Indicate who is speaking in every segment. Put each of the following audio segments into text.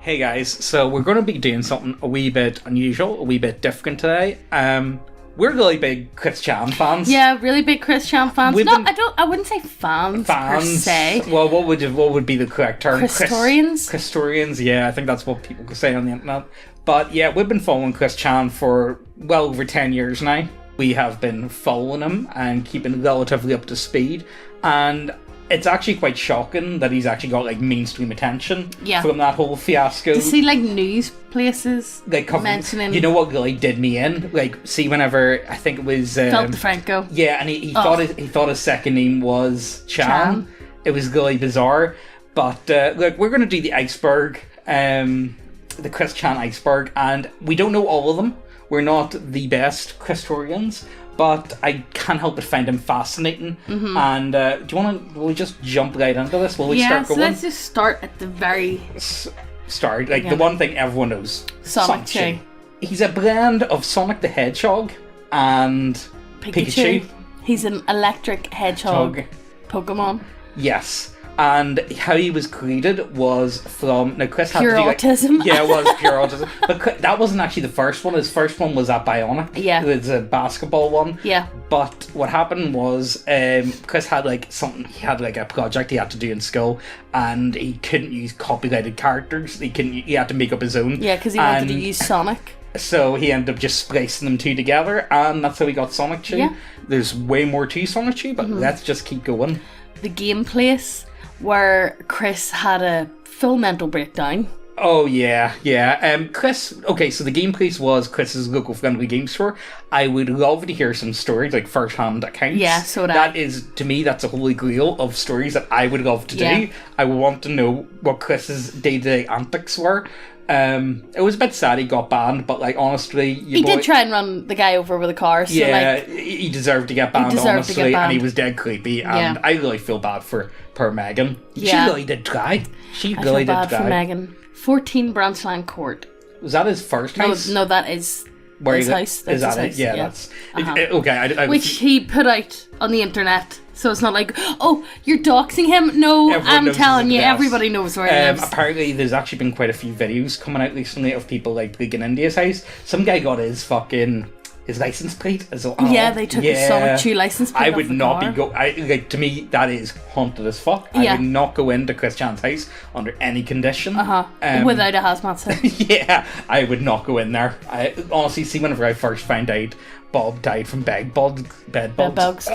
Speaker 1: Hey guys, so we're going to be doing something a wee bit unusual, a wee bit different today. We're really big Chris Chan fans.
Speaker 2: Yeah, really big Chris Chan fans. I wouldn't say fans per se.
Speaker 1: Well, what would be the correct term?
Speaker 2: Christorians?
Speaker 1: Christorians, yeah, I think that's what people could say on the internet. But yeah, we've been following Chris Chan for well over 10 years now. We have been following him and keeping relatively up to speed, and it's actually quite shocking that he's actually got like mainstream attention from that whole fiasco.
Speaker 2: To see like news places
Speaker 1: like
Speaker 2: mentioning,
Speaker 1: you know what really did me in? Like, see, whenever I think it was
Speaker 2: Philip DeFranco.
Speaker 1: Yeah, and he thought his second name was Chan. It was really bizarre. But look, we're gonna do the Iceberg, the Chris Chan Iceberg, and we don't know all of them. We're not the best Christorians, but I can't help but find him fascinating. Mm-hmm. And do you want to? Will we just jump right into this? Will we start going?
Speaker 2: So let's just start at the very
Speaker 1: start. Like the one thing everyone knows:
Speaker 2: Sonic.
Speaker 1: He's a blend of Sonic the Hedgehog and Pikachu.
Speaker 2: He's an electric hedgehog Pokemon.
Speaker 1: Yes. And how he was created was from... Now, Chris had
Speaker 2: pure
Speaker 1: to do,
Speaker 2: autism.
Speaker 1: Yeah, it was pure autism. But that wasn't actually the first one. His first one was at Bionic.
Speaker 2: Yeah.
Speaker 1: It was a basketball one.
Speaker 2: Yeah.
Speaker 1: But what happened was Chris had he had a project he had to do in school, and he couldn't use copyrighted characters. He had to make up his own.
Speaker 2: Yeah, because he wanted to use Sonic.
Speaker 1: So he ended up just splicing them two together, and that's how he got Sonic 2. Yeah. There's way more to Sonic 2, but let's just keep going.
Speaker 2: The game place where Chris had a full mental breakdown.
Speaker 1: Oh, yeah. Chris... Okay, so the game place was Chris's local friendly game store. I would love to hear some stories, like first-hand accounts.
Speaker 2: Yeah, so
Speaker 1: that is, to me, that's a holy grail of stories that I would love to do. I would want to know what Chris's day-to-day antics were. It was a bit sad he got banned, but like honestly,
Speaker 2: he did try and run the guy over with a car. So
Speaker 1: he deserved to get banned, honestly, and he was dead creepy. And I really feel bad for poor Megan. She really did try. I feel bad for
Speaker 2: Megan. 14 Branchland Court.
Speaker 1: Was that his first house?
Speaker 2: No, that is his house.
Speaker 1: Is that it? Yeah, that's okay.
Speaker 2: Which he put out on the internet. So it's not like, oh, you're doxing him? No, I'm telling you, everybody knows where he lives.
Speaker 1: Apparently, there's actually been quite a few videos coming out recently of people like breaking into his house. Some guy got his license plate as well.
Speaker 2: Yeah, they took his Sonic 2 license plate.
Speaker 1: I would not be to me, that is haunted as fuck. I would not go into Chris Chan's house under any condition.
Speaker 2: Without a hazmat suit.
Speaker 1: Yeah, I would not go in there. I honestly, see, whenever I first found out Bob died from bed bugs.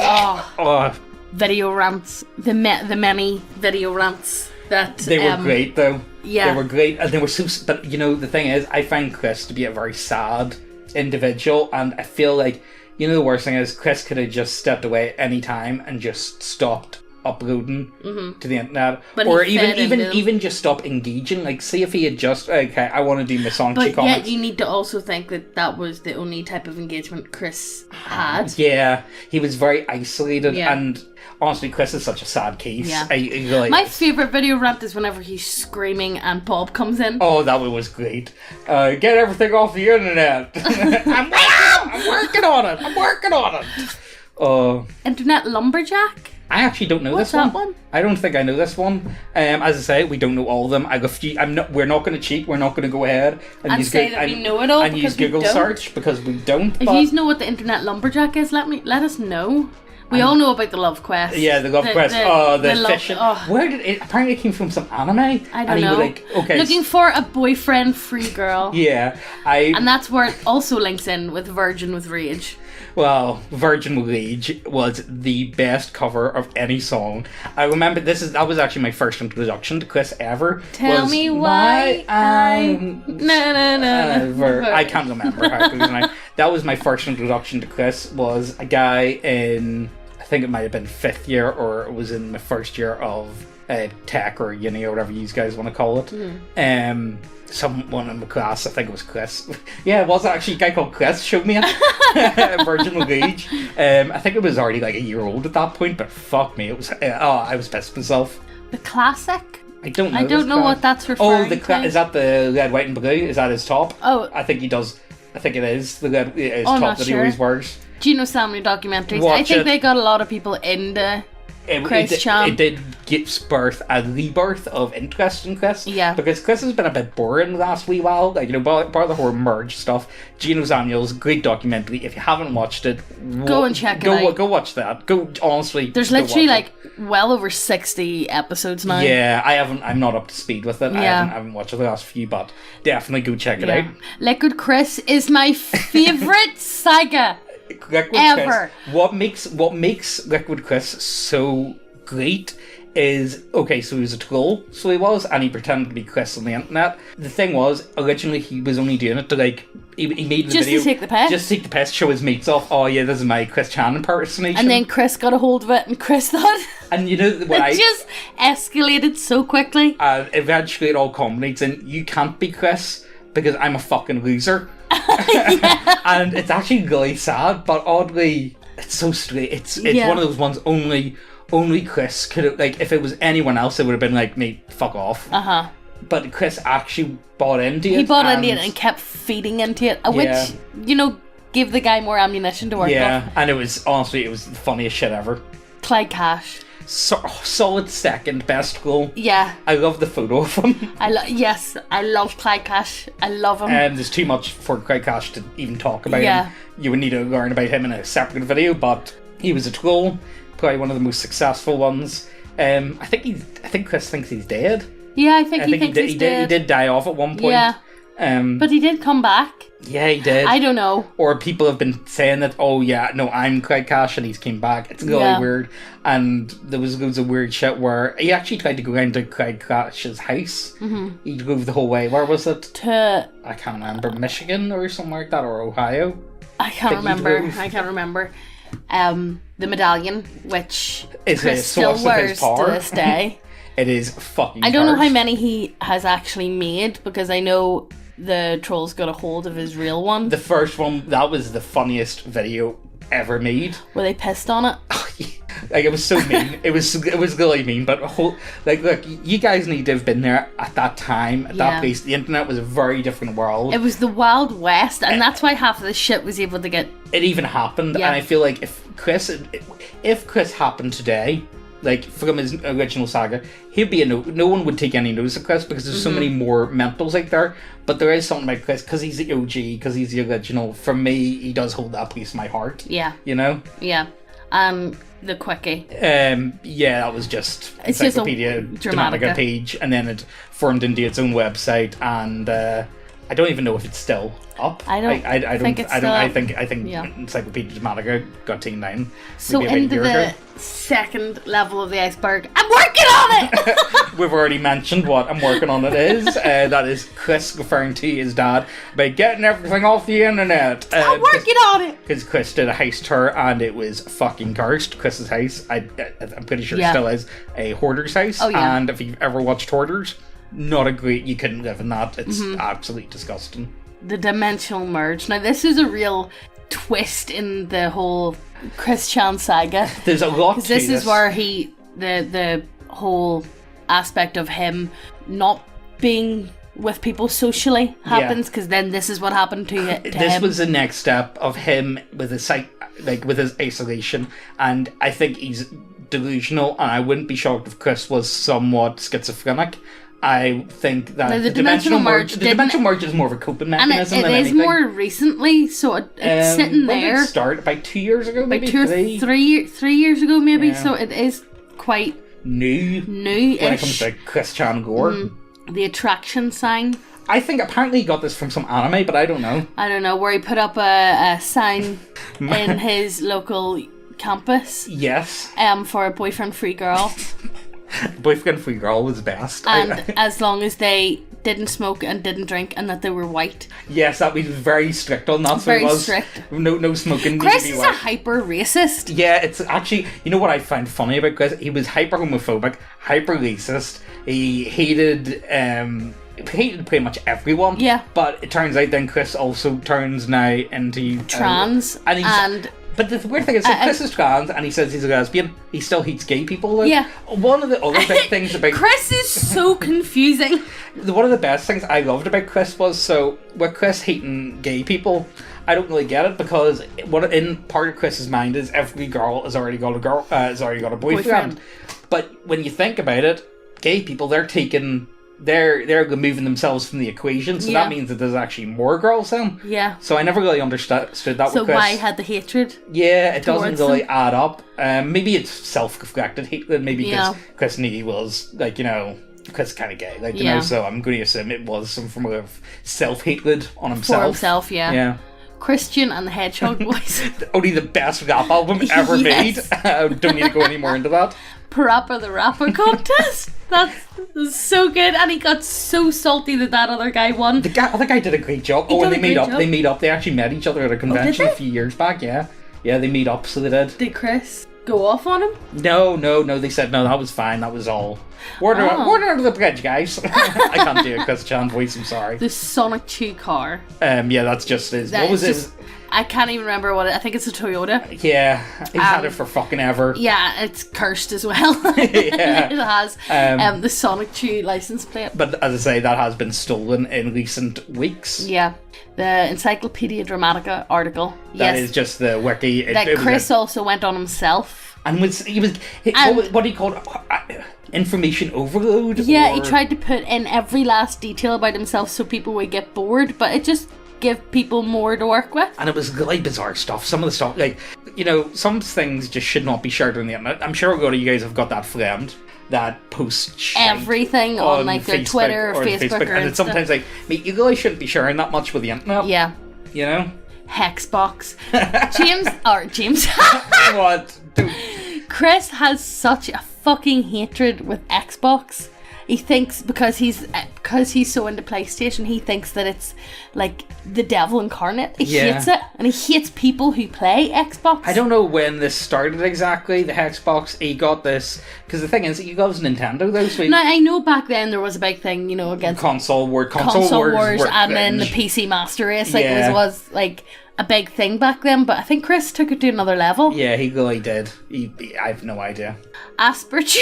Speaker 2: Video rants. The many video rants that
Speaker 1: they were great though.
Speaker 2: Yeah,
Speaker 1: they were great, and they were so. But you know, the thing is, I find Chris to be a very sad individual, and I feel like, you know, the worst thing is Chris could have just stepped away at any time and just stopped uploading to the internet,
Speaker 2: but
Speaker 1: or even just stop engaging. Like, see if he had just I want to do my Sonic
Speaker 2: But
Speaker 1: comments.
Speaker 2: yet you need to also think that was the only type of engagement Chris had.
Speaker 1: Yeah, he was very isolated, and honestly, Chris is such a sad case.
Speaker 2: Yeah. My favourite video rant is whenever he's screaming and Bob comes in.
Speaker 1: Oh, that one was great. Get everything off the internet. I'm working on it.
Speaker 2: Internet Lumberjack?
Speaker 1: I actually don't know this one. I don't think I know this one. As I say, we don't know all of them. We're not going to cheat. We're not going to go ahead and
Speaker 2: say that we know it all
Speaker 1: and use Google search because we don't.
Speaker 2: If you know what the Internet Lumberjack is, let us know. We all know about the Love Quest.
Speaker 1: Yeah, the Love Quest. The fishing. Where did it? Apparently, it came from some anime.
Speaker 2: I don't know. Looking for a boyfriend-free girl.
Speaker 1: Yeah,
Speaker 2: and that's where it also links in with Virgin with Rage.
Speaker 1: Well, Virgin with Rage was the best cover of any song. I remember that was actually my first introduction to Chris ever.
Speaker 2: Tell me why I'm...
Speaker 1: I can't remember how it goes. That was my first introduction to Chris, was a guy in, I think it might have been 5th year, or it was in my first year of tech or uni or whatever you guys want to call it. Someone in the class, I think it was Chris. Yeah, it was actually a guy called Chris showed me it. Virgin with Rage. I think it was already like a year old at that point, but fuck me, it was. I was pissed myself.
Speaker 2: The classic.
Speaker 1: I don't know.
Speaker 2: I don't know what that's referring to.
Speaker 1: Is that the red, white, and blue? Is that his top?
Speaker 2: Oh,
Speaker 1: I think he does. I think it is the his top that he always wears.
Speaker 2: Do you know so many documentaries? I think they got a lot of people into
Speaker 1: it did give birth a rebirth of interest in Chris.
Speaker 2: Yeah.
Speaker 1: Because Chris has been a bit boring the last wee while. Like, bar the whole merge stuff. Gino's Annuals, great documentary. If you haven't watched it,
Speaker 2: go and check it out.
Speaker 1: Go watch that. Honestly.
Speaker 2: There's literally well over 60 episodes now.
Speaker 1: Yeah, I'm not up to speed with it. Yeah. I haven't watched the last few, but definitely go check it out.
Speaker 2: Liquid Chris is my favourite saga.
Speaker 1: Liquid
Speaker 2: ever.
Speaker 1: Chris, what makes Liquid Chris so great is, okay, so he was a troll, so he was, and he pretended to be Chris on the internet. The thing was, originally he was only doing it to he made the
Speaker 2: just
Speaker 1: video
Speaker 2: to take the piss.
Speaker 1: Just to take the piss, show his mates off. Oh yeah, this is my Chris Chan impersonation.
Speaker 2: And then Chris got a hold of it, and Chris thought.
Speaker 1: And you know what?
Speaker 2: It just escalated so quickly.
Speaker 1: And eventually it all culminates in, you can't be Chris because I'm a fucking loser. Yeah. And it's actually really sad, but oddly, it's so straight. It's one of those ones only Chris could have, like, if it was anyone else, it would have been like, mate, fuck off. But Chris actually bought into it.
Speaker 2: He bought into it and kept feeding into it, which, gave the guy more ammunition to work with.
Speaker 1: Yeah, and it was the funniest shit ever.
Speaker 2: Clyde Cash.
Speaker 1: Solid second best goal.
Speaker 2: Yeah.
Speaker 1: I love the photo of him.
Speaker 2: I love Clyde Cash. I love him.
Speaker 1: There's too much for Clyde Cash to even talk about him. You would need to learn about him in a separate video, but he was a troll. Probably one of the most successful ones. I think Chris thinks he's dead.
Speaker 2: Yeah, I think he thinks he's dead.
Speaker 1: He did die off at one point.
Speaker 2: Yeah. But he did come back.
Speaker 1: Yeah, he did.
Speaker 2: I don't know.
Speaker 1: Or people have been saying that, oh yeah, no, I'm Clyde Cash and he's came back. It's really weird. And there was loads of weird shit where he actually tried to go into Clyde Cash's house. Mm-hmm. He drove the whole way. Where was it? I can't remember. Michigan or something like that, or Ohio.
Speaker 2: I can't remember. The medallion, which Chris still wears to this day.
Speaker 1: It is fucking
Speaker 2: I don't know how many he has actually made, because I know the trolls got a hold of his real one.
Speaker 1: The first one, that was the funniest video ever made.
Speaker 2: Were they pissed on it?
Speaker 1: Like, it was so mean. it was really mean, but look, you guys need to have been there at that time, at that place. The internet was a very different world.
Speaker 2: It was the Wild West, and that's why half of the shit was able to get...
Speaker 1: It even happened, and I feel like if Chris happened today, like, from his original saga, he'd be no one would take any notice of Chris, because there's so many more mentals out there. But there is something about Chris, because he's the OG, because he's the original. For me, he does hold that place in my heart. Yeah. You know?
Speaker 2: Yeah. The quickie.
Speaker 1: Yeah, that was just
Speaker 2: it's
Speaker 1: Encyclopedia
Speaker 2: just
Speaker 1: Dramatica page, and then it formed into its own website, and I don't even know if it's still up. I think Encyclopedia Dramatica got taken down.
Speaker 2: So into the second level of the iceberg, I'm working on it!
Speaker 1: We've already mentioned what I'm working on it is. That is Chris referring to his dad by getting everything off the internet.
Speaker 2: I'm working on it!
Speaker 1: Because Chris did a house tour and it was fucking cursed. Chris's house, I'm pretty sure it still is a hoarder's house. Oh, yeah. And if you've ever watched Hoarders, not a great, you couldn't live in that. It's absolutely disgusting.
Speaker 2: The dimensional merge. Now, this is a real twist in the whole Chris Chan saga.
Speaker 1: There's a lot to this.
Speaker 2: This is where the whole aspect of him not being with people socially happens, because then this is what happened to him.
Speaker 1: This was the next step of him with his with his isolation, and I think he's delusional, and I wouldn't be shocked if Chris was somewhat schizophrenic. I think that the dimensional merge is more of a coping mechanism than anything.
Speaker 2: It is more recently, so it's sitting there.
Speaker 1: When did it start? About 2 years ago, maybe?
Speaker 2: Like 3 years ago, maybe. Yeah. So it is quite new-ish.
Speaker 1: When it comes to Chris Chan gore.
Speaker 2: The attraction sign.
Speaker 1: I think apparently he got this from some anime, but I don't know.
Speaker 2: Where he put up a sign in his local campus.
Speaker 1: Yes.
Speaker 2: For a boyfriend-free girl.
Speaker 1: Boyfriend-free girl was best.
Speaker 2: And as long as they didn't smoke and didn't drink and that they were white.
Speaker 1: Yes, that was very strict on that. Very strict. No smoking.
Speaker 2: Chris is a hyper racist.
Speaker 1: Yeah, it's actually, you know what I find funny about Chris? He was hyper homophobic, hyper racist. He hated pretty much everyone. Yeah. But it turns out then Chris also turns now into
Speaker 2: trans and
Speaker 1: But the weird thing is, Chris is trans, and he says he's a lesbian. He still hates gay people, though.
Speaker 2: Yeah.
Speaker 1: One of the other big things about...
Speaker 2: Chris is so confusing.
Speaker 1: One of the best things I loved about Chris was, so, with Chris hating gay people, I don't really get it, because what in part of Chris's mind is every girl has already got a boyfriend. But when you think about it, gay people, they're moving themselves from the equation, so that means that there's actually more girls then.
Speaker 2: Yeah.
Speaker 1: So I never really understood that with Chris.
Speaker 2: So why had the hatred?
Speaker 1: Yeah, it doesn't really add up. Maybe it's self-reflected hatred, maybe because Chris Needy was, like, you know, Chris is kind of gay, like, you know, so I'm going to assume it was some form of self-hatred on himself.
Speaker 2: For himself, yeah.
Speaker 1: Yeah.
Speaker 2: Christian and the Hedgehog Boys.
Speaker 1: Only the best rap album ever made. Don't need to go any more into that.
Speaker 2: Parappa the Rapper contest. That's so good, and he got so salty that other guy won.
Speaker 1: The other guy did a great job. And they made up. They actually met each other at a convention a few years back. Yeah, they made up. So they did.
Speaker 2: Did Chris go off on him?
Speaker 1: No. They said no. That was fine. That was all. Water under the bridge, guys. I can't do a Chris Chan voice. I'm sorry.
Speaker 2: The Sonic 2 car.
Speaker 1: Yeah, that's just his. What was it?
Speaker 2: I can't even remember what I think it's a Toyota.
Speaker 1: Yeah, he's had it for fucking ever.
Speaker 2: Yeah, it's cursed as well.
Speaker 1: Yeah.
Speaker 2: It has the Sonic 2 license plate.
Speaker 1: But as I say, that has been stolen in recent weeks.
Speaker 2: Yeah. The Encyclopedia Dramatica article.
Speaker 1: That is just the wiki.
Speaker 2: Chris also went on himself.
Speaker 1: And what he called information overload.
Speaker 2: Yeah, he tried to put in every last detail about himself so people would get bored, but it just give people more to work with.
Speaker 1: And it was really bizarre stuff. Some of the stuff, like, you know, some things just should not be shared on the internet. I'm sure a lot of you guys have got that friend that posts
Speaker 2: everything on like their Twitter or Facebook.
Speaker 1: And it's sometimes like, mate, you really shouldn't be sharing that much with the internet.
Speaker 2: Yeah.
Speaker 1: You know?
Speaker 2: Hexbox. James.
Speaker 1: What? Dude.
Speaker 2: Chris has such a fucking hatred with Xbox. He thinks because he's so into PlayStation, he thinks that it's like the devil incarnate. He hates it, and he hates people who play Xbox.
Speaker 1: I don't know when this started exactly. The Xbox, he got this because the thing is, he loves Nintendo though. So
Speaker 2: now I know back then there was a big thing, you know, against
Speaker 1: console wars,
Speaker 2: and then the PC Master Race. Like it was like a big thing back then, but I think Chris took it to another level.
Speaker 1: Yeah, he really did. I have no idea.
Speaker 2: Asperger.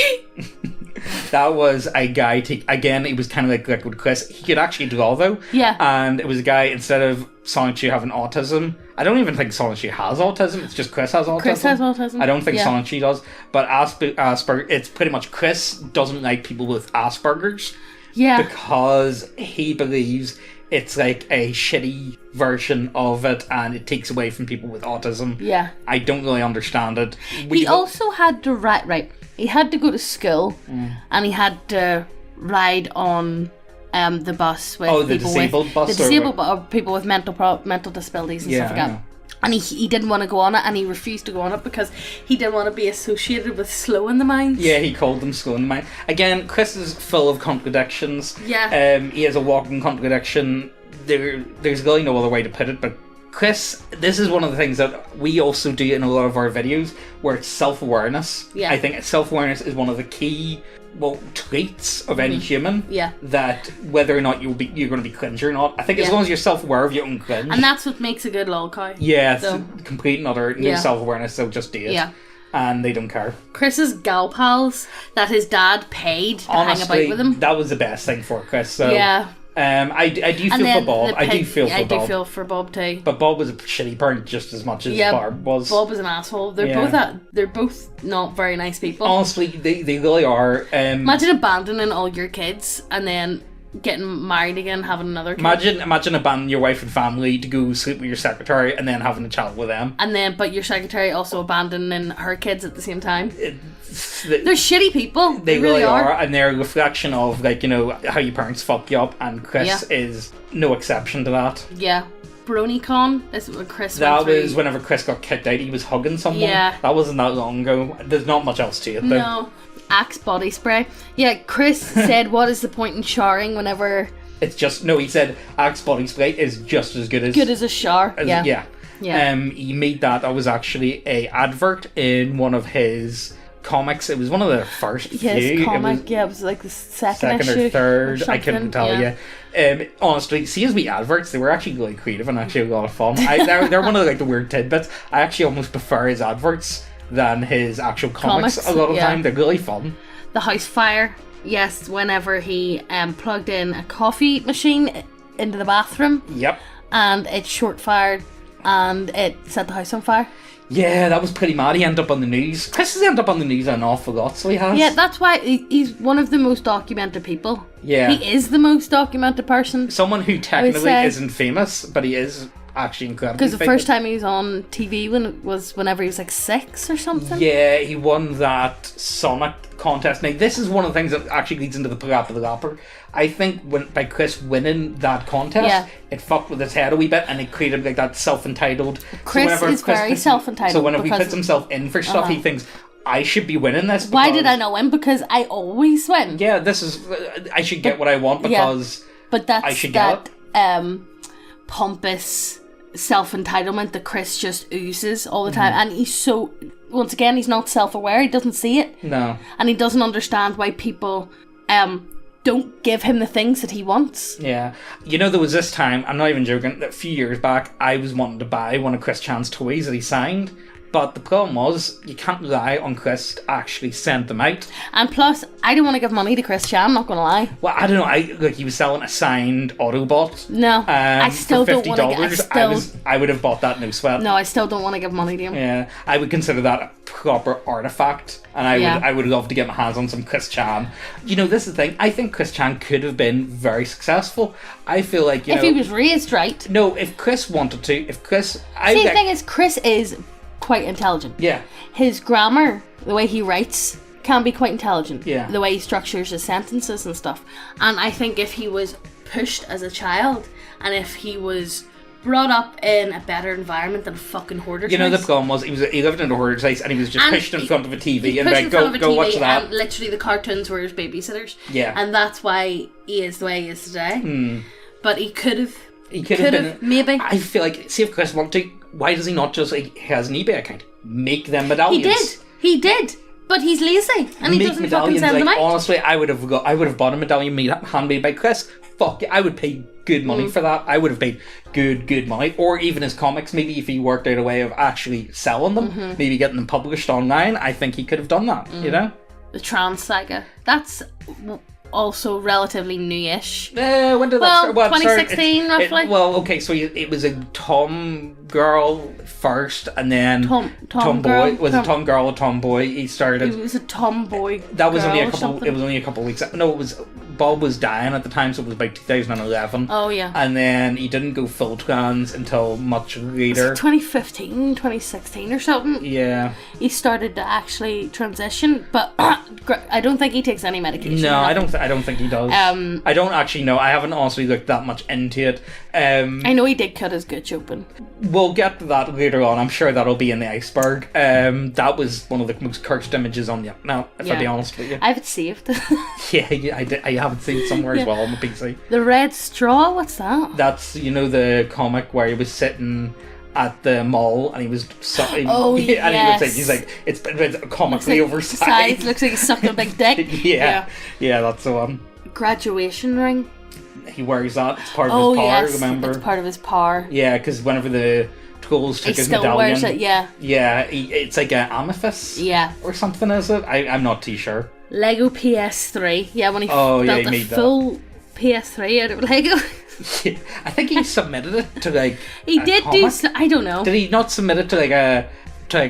Speaker 1: That was a guy, again, he was kind of like with Chris. He could actually draw, though.
Speaker 2: Yeah.
Speaker 1: And it was a guy, instead of Sonic Chi having autism, I don't even think Sonic Chi has autism, it's just Chris has autism.
Speaker 2: Chris has autism.
Speaker 1: I don't think Sonic Chi does. But Asperger, it's pretty much Chris doesn't like people with Asperger's.
Speaker 2: Yeah.
Speaker 1: Because he believes it's like a shitty version of it and it takes away from people with autism.
Speaker 2: Yeah.
Speaker 1: I don't really understand it.
Speaker 2: He also had to he had to go to school and he had to ride on the bus with
Speaker 1: the disabled bus?
Speaker 2: The disabled bus, or people with mental disabilities and stuff like that. And he didn't want to go on it, and he refused to go on it because he didn't want to be associated with slow in the mind.
Speaker 1: Yeah, he called them slow in the mind. Again, Chris is full of contradictions.
Speaker 2: Yeah.
Speaker 1: He has a walking contradiction. There's really no other way to put it, but Chris, this is one of the things that we also do in a lot of our videos, where it's self-awareness.
Speaker 2: Yeah.
Speaker 1: I think self-awareness is one of the key traits of any human.
Speaker 2: Yeah.
Speaker 1: That whether or not you're going to be cringe or not, I think as long as you're self-aware of your own cringe.
Speaker 2: And that's what makes a good lol cow.
Speaker 1: Yeah, so. Complete and utter no self-awareness, so just do it.
Speaker 2: Yeah.
Speaker 1: And they don't care.
Speaker 2: Chris's gal pals that his dad paid to hang about with him.
Speaker 1: That was the best thing for Chris. So.
Speaker 2: Yeah.
Speaker 1: I do feel for Bob. I do feel
Speaker 2: for Bob too.
Speaker 1: But Bob was a shitty parent just as much as Barb was.
Speaker 2: Bob was an asshole. They're both not very nice people.
Speaker 1: Honestly, they really are.
Speaker 2: Imagine abandoning all your kids and then getting married again, having another kid.
Speaker 1: Imagine abandoning your wife and family to go sleep with your secretary and then having a child with them.
Speaker 2: But your secretary also abandoning her kids at the same time. They're shitty people.
Speaker 1: They really are, and they're a reflection of how your parents fuck you up, and Chris is no exception to that.
Speaker 2: Yeah. BronyCon is what Chris
Speaker 1: went through. Was whenever Chris got kicked out, he was hugging someone. Yeah. That wasn't that long ago. There's not much else to it though.
Speaker 2: No. Axe body spray. Yeah, Chris said, what is the point in showering whenever...
Speaker 1: It's just... No, he said Axe body spray is just as good as...
Speaker 2: Good as a shower.
Speaker 1: Yeah. He made that. That was actually a advert in one of his comics. It was one of the first
Speaker 2: His
Speaker 1: few.
Speaker 2: comic, it was like the second
Speaker 1: or
Speaker 2: issue
Speaker 1: third.
Speaker 2: or
Speaker 1: I couldn't tell you. Honestly, see, as we adverts, they were actually really creative and actually a lot of fun. They're one of the weird tidbits. I actually almost prefer his adverts than his actual comics a lot of time. They're really fun.
Speaker 2: The house fire, yes, whenever he plugged in a coffee machine into the bathroom.
Speaker 1: Yep.
Speaker 2: And it short fired and it set the house on fire.
Speaker 1: Yeah, that was pretty mad. He ended up on the news. Chris has ended up on the news an awful lot, so he has.
Speaker 2: Yeah, that's why he's one of the most documented people.
Speaker 1: Yeah.
Speaker 2: He is the most documented person.
Speaker 1: Someone who technically isn't famous, but he is actually incredibly
Speaker 2: famous. Because the first
Speaker 1: famous.
Speaker 2: time he was on TV whenever he was like 6 or something.
Speaker 1: Yeah, he won that Sonic contest. Now, this is one of the things that actually leads into the Parappa the Rapper. I think by Chris winning that contest, it fucked with his head a wee bit and it created like that self-entitled...
Speaker 2: Chris is very self-entitled.
Speaker 1: So whenever he puts himself in for stuff, he thinks, I should be winning this.
Speaker 2: Why did I not win? Because I always win.
Speaker 1: Yeah, this is... I should get what I want because
Speaker 2: but that's
Speaker 1: I should get it.
Speaker 2: Pompous self-entitlement that Chris just oozes all the time. And he's so... Once again, he's not self-aware. He doesn't see it.
Speaker 1: No.
Speaker 2: And he doesn't understand why people... don't give him the things that he wants.
Speaker 1: Yeah. You know, there was this time, I'm not even joking, a few years back, I was wanting to buy one of Chris Chan's toys that he signed. But the problem was, you can't rely on Chris to actually send them out.
Speaker 2: And plus, I don't want to give money to Chris Chan, I'm not going to lie.
Speaker 1: Well, I don't know. He was selling a signed Autobot.
Speaker 2: No, I still
Speaker 1: for $50.
Speaker 2: don't want to.
Speaker 1: I would have bought that, no sweat.
Speaker 2: No, I still don't want to give money to him.
Speaker 1: Yeah, I would consider that a proper artifact. And I would love to get my hands on some Chris Chan. You know, this is the thing. I think Chris Chan could have been very successful. I feel like,
Speaker 2: if he was raised right.
Speaker 1: No, if Chris wanted to. If Chris...
Speaker 2: See, the thing is, Chris is... quite intelligent.
Speaker 1: Yeah.
Speaker 2: His grammar, the way he writes, can be quite intelligent.
Speaker 1: Yeah.
Speaker 2: The way he structures his sentences and stuff. And I think if he was pushed as a child, and if he was brought up in a better environment than a fucking hoarder's
Speaker 1: You know,
Speaker 2: house.
Speaker 1: the problem was he lived in a hoarder's house and he was just pushed in front of a TV and like, go watch that.
Speaker 2: And literally the cartoons were his babysitters.
Speaker 1: Yeah.
Speaker 2: And that's why he is the way he is today. But he could have...
Speaker 1: He could have been...
Speaker 2: Maybe.
Speaker 1: I feel like, see if Chris wanted to, why does he not just, like, he has an eBay account, make them medallions?
Speaker 2: He did. But he's lazy and he doesn't fucking send them out.
Speaker 1: Honestly, I would have bought a medallion handmade by Chris. Fuck yeah, I would pay good money for that. I would have paid good money. Or even his comics, maybe if he worked out a way of actually selling them, maybe getting them published online, I think he could have done that, you know?
Speaker 2: The Trans Saga. That's also relatively new-ish.
Speaker 1: When did that start?
Speaker 2: Well, 2016 roughly.
Speaker 1: Okay, so it was a Tom girl first, and then
Speaker 2: Tom
Speaker 1: boy.
Speaker 2: girl.
Speaker 1: Was a Tom girl, a tomboy? He started.
Speaker 2: It was a tomboy.
Speaker 1: That was only a couple.
Speaker 2: Something.
Speaker 1: It was only a couple of weeks. No, it was. Bob was dying at the time, so it was about 2011.
Speaker 2: Oh yeah.
Speaker 1: And then he didn't go full trans until much later.
Speaker 2: 2015, 2016 or something.
Speaker 1: Yeah.
Speaker 2: He started to actually transition, but I don't think he takes any medication.
Speaker 1: No, I don't think he does. I don't actually know. I haven't honestly looked that much into it.
Speaker 2: I know he did cut his gooch open.
Speaker 1: We'll get to that later on. I'm sure that'll be in the Iceberg. That was one of the most cursed images on the now, if I'll be honest with you.
Speaker 2: I have it saved.
Speaker 1: Yeah, I did. I have it saved somewhere as well on the PC.
Speaker 2: The Red Straw, what's that?
Speaker 1: That's, the comic where he was sitting at the mall and he was sucking.
Speaker 2: Oh,
Speaker 1: and
Speaker 2: yes.
Speaker 1: he's like, it's comically oversized.
Speaker 2: Looks like he's sucking a big dick.
Speaker 1: Yeah, that's the one.
Speaker 2: Graduation ring.
Speaker 1: He wears that. It's part of his power, remember?
Speaker 2: It's part of his power.
Speaker 1: Yeah, because whenever the trolls took his medallion...
Speaker 2: He still wears it, yeah.
Speaker 1: Yeah, it's like an amethyst.
Speaker 2: Yeah.
Speaker 1: Or something, is it? I'm not too sure.
Speaker 2: Lego PS3. Yeah, when he built a full PS3 out of Lego.
Speaker 1: Yeah, I think he submitted it to like
Speaker 2: he did
Speaker 1: comic.
Speaker 2: I don't know.
Speaker 1: Did he not submit it to like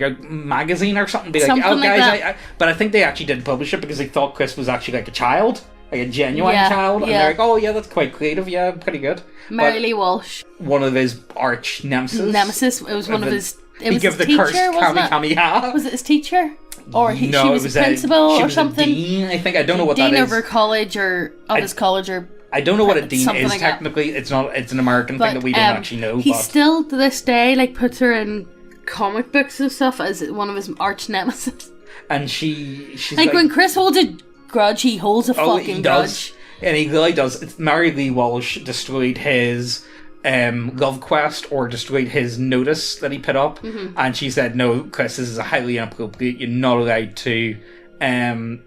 Speaker 1: a magazine or something? Be like,
Speaker 2: something
Speaker 1: oh
Speaker 2: like
Speaker 1: guys, but I think they actually did publish it because they thought Chris was actually like a child, like a genuine child, and they're like, oh yeah, that's quite creative, yeah, pretty good.
Speaker 2: Mary Lee Walsh,
Speaker 1: one of his arch nemesis.
Speaker 2: It was one of his.
Speaker 1: It was his teacher, wasn't it?
Speaker 2: Was it his teacher? Or she was a principal or something?
Speaker 1: A dean, I think. I don't know what that is.
Speaker 2: Dean of her college or of his college or.
Speaker 1: I don't know what a dean is
Speaker 2: like
Speaker 1: technically. It's not. It's an American thing that we don't actually know.
Speaker 2: He still to this day puts her in comic books and stuff as one of his arch nemesis.
Speaker 1: And she's
Speaker 2: like when Chris holds a grudge, he holds a fucking grudge.
Speaker 1: And he really does. Mary Lee Walsh destroyed his love quest or destroyed his notice that he put up, and she said, "No, Chris, this is highly inappropriate. You're not allowed to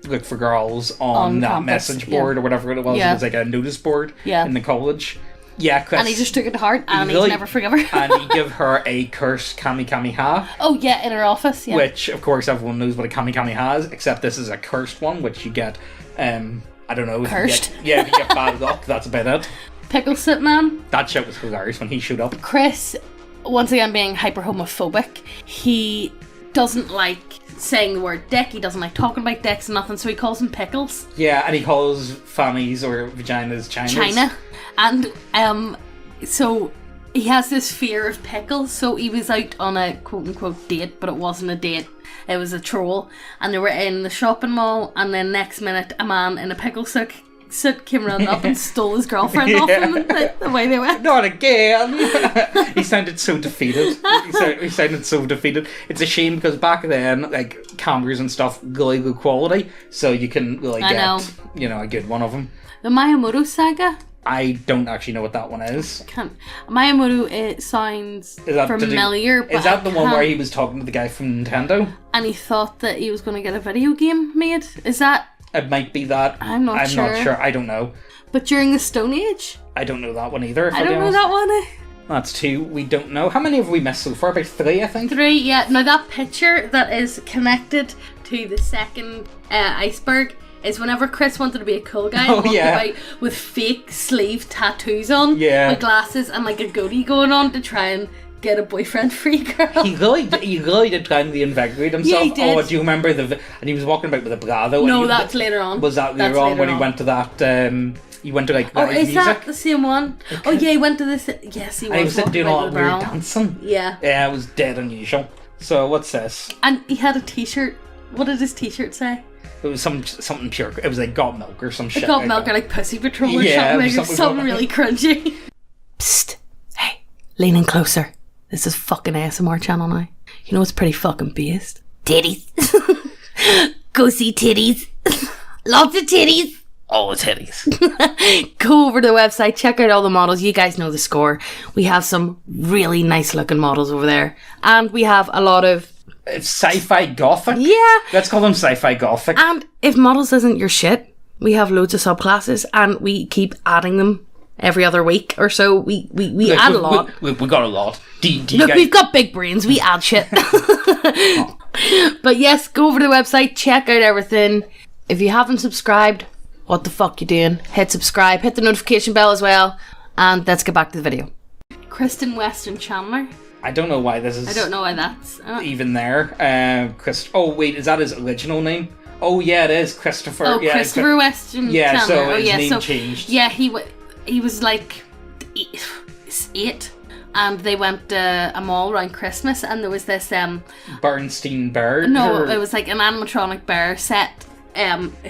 Speaker 1: look for girls on that
Speaker 2: campus,
Speaker 1: message board or whatever it was. It was like a notice board in the college." Yeah, Chris.
Speaker 2: And he just took it to heart, and he's never forgive her.
Speaker 1: And he gave her a cursed Kamehameha.
Speaker 2: Oh yeah, in her office. Yeah.
Speaker 1: Which, of course, everyone knows what a Kamehameha is, except this is a cursed one, which you get. I don't know.
Speaker 2: Cursed.
Speaker 1: If you get bad luck, that's about it.
Speaker 2: Pickle Sit Man.
Speaker 1: That shit was hilarious when he showed up.
Speaker 2: Chris, once again being hyper homophobic, he doesn't like saying the word dick, he doesn't like talking about dicks and nothing, so he calls them pickles.
Speaker 1: Yeah, and he calls fannies or vaginas China.
Speaker 2: And so he has this fear of pickles, so he was out on a quote-unquote date, but it wasn't a date, it was a troll, and they were in the shopping mall, and then next minute a man in a pickle suit came running up and stole his girlfriend off him the way they went.
Speaker 1: Not again! He sounded so defeated. He sounded so defeated. It's a shame because back then, like, cameras and stuff, really good quality, so you can really get, a good one of them.
Speaker 2: The Miyamoto saga?
Speaker 1: I don't actually know what that one is.
Speaker 2: Miyamoto, it sounds familiar, but
Speaker 1: is that the one where he was talking to the guy from Nintendo? And
Speaker 2: he thought that he was going to get a video game made? Is that...
Speaker 1: It might be that.
Speaker 2: I'm not sure.
Speaker 1: I don't know.
Speaker 2: But during the Stone Age?
Speaker 1: I don't know that one either.
Speaker 2: I don't know that one.
Speaker 1: That's 2. We don't know. How many have we missed so far? About 3, I think.
Speaker 2: 3, yeah. Now that picture that is connected to the second iceberg is whenever Chris wanted to be a cool guy and walked about with fake sleeve tattoos on, with glasses and like a goatee going on to try and get a boyfriend free girl.
Speaker 1: He really did try and reinvigorate himself.
Speaker 2: Yeah, he did.
Speaker 1: Oh, do you remember and he was walking about with a bra though?
Speaker 2: No, that's later on.
Speaker 1: Was that later on when he went to that he went to like
Speaker 2: is
Speaker 1: music?
Speaker 2: That the same one? Oh yeah, he went to this. Yes, he was.
Speaker 1: And he was doing all that weird dancing.
Speaker 2: Yeah.
Speaker 1: Yeah, it was dead unusual. So what's this?
Speaker 2: And he had a t-shirt. What did his t-shirt say?
Speaker 1: It was something pure. It was like Got Milk or some shit.
Speaker 2: Got Milk or like Pussy Patrol or something. Like something really cringy. Psst. Hey, lean in closer. This is fucking ASMR channel now. You know what's pretty fucking based? Titties. Go see titties. Lots of titties.
Speaker 1: All the titties.
Speaker 2: Go over to the website, check out all the models. You guys know the score. We have some really nice looking models over there. And we have a lot of...
Speaker 1: It's sci-fi gothic.
Speaker 2: Yeah.
Speaker 1: Let's call them sci-fi gothic.
Speaker 2: And if models isn't your shit, we have loads of subclasses and we keep adding them every other week or so. We add a lot.
Speaker 1: We got a lot.
Speaker 2: Look, we've got big brains. We add shit. But yes, go over to the website, check out everything. If you haven't subscribed, what the fuck you doing? Hit subscribe, hit the notification bell as well, and let's get back to the video. Kristen Weston Chandler.
Speaker 1: I don't know why this is...
Speaker 2: I don't know why that's...
Speaker 1: even there. Oh, wait, is that his original name? Oh, yeah, it is. Christopher.
Speaker 2: Oh, yeah, Christopher Weston
Speaker 1: yeah,
Speaker 2: Chandler.
Speaker 1: So his name changed.
Speaker 2: Yeah, he was like 8, and they went to a mall around Christmas, and there was this...
Speaker 1: Bernstein Bear?
Speaker 2: No, it was like an animatronic bear set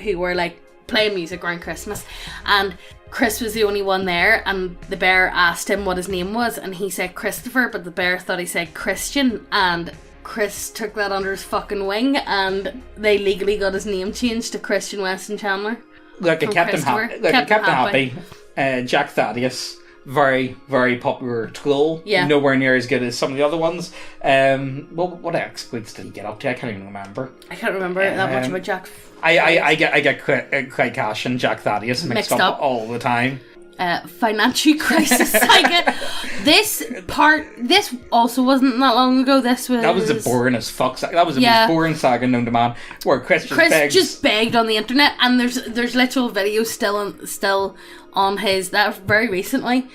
Speaker 2: who were like playing music around Christmas, and Chris was the only one there, and the bear asked him what his name was, and he said Christopher, but the bear thought he said Christian, and Chris took that under his fucking wing, and they legally got his name changed to Christian Weston Chandler.
Speaker 1: Look, it kept him happy. Jack Thaddeus, very, very popular troll.
Speaker 2: Yeah.
Speaker 1: Nowhere near as good as some of the other ones. What exploits did he get up to? I can't even remember.
Speaker 2: I can't remember that much about Jack.
Speaker 1: I get Craig Cash and Jack Thaddeus mixed up all the time.
Speaker 2: Financial crisis saga. This also wasn't that long ago. That was
Speaker 1: the boring as fuck saga. That was the most boring saga known to man. Where Chris
Speaker 2: just begged on the internet, and there's literal videos still on his that very recently.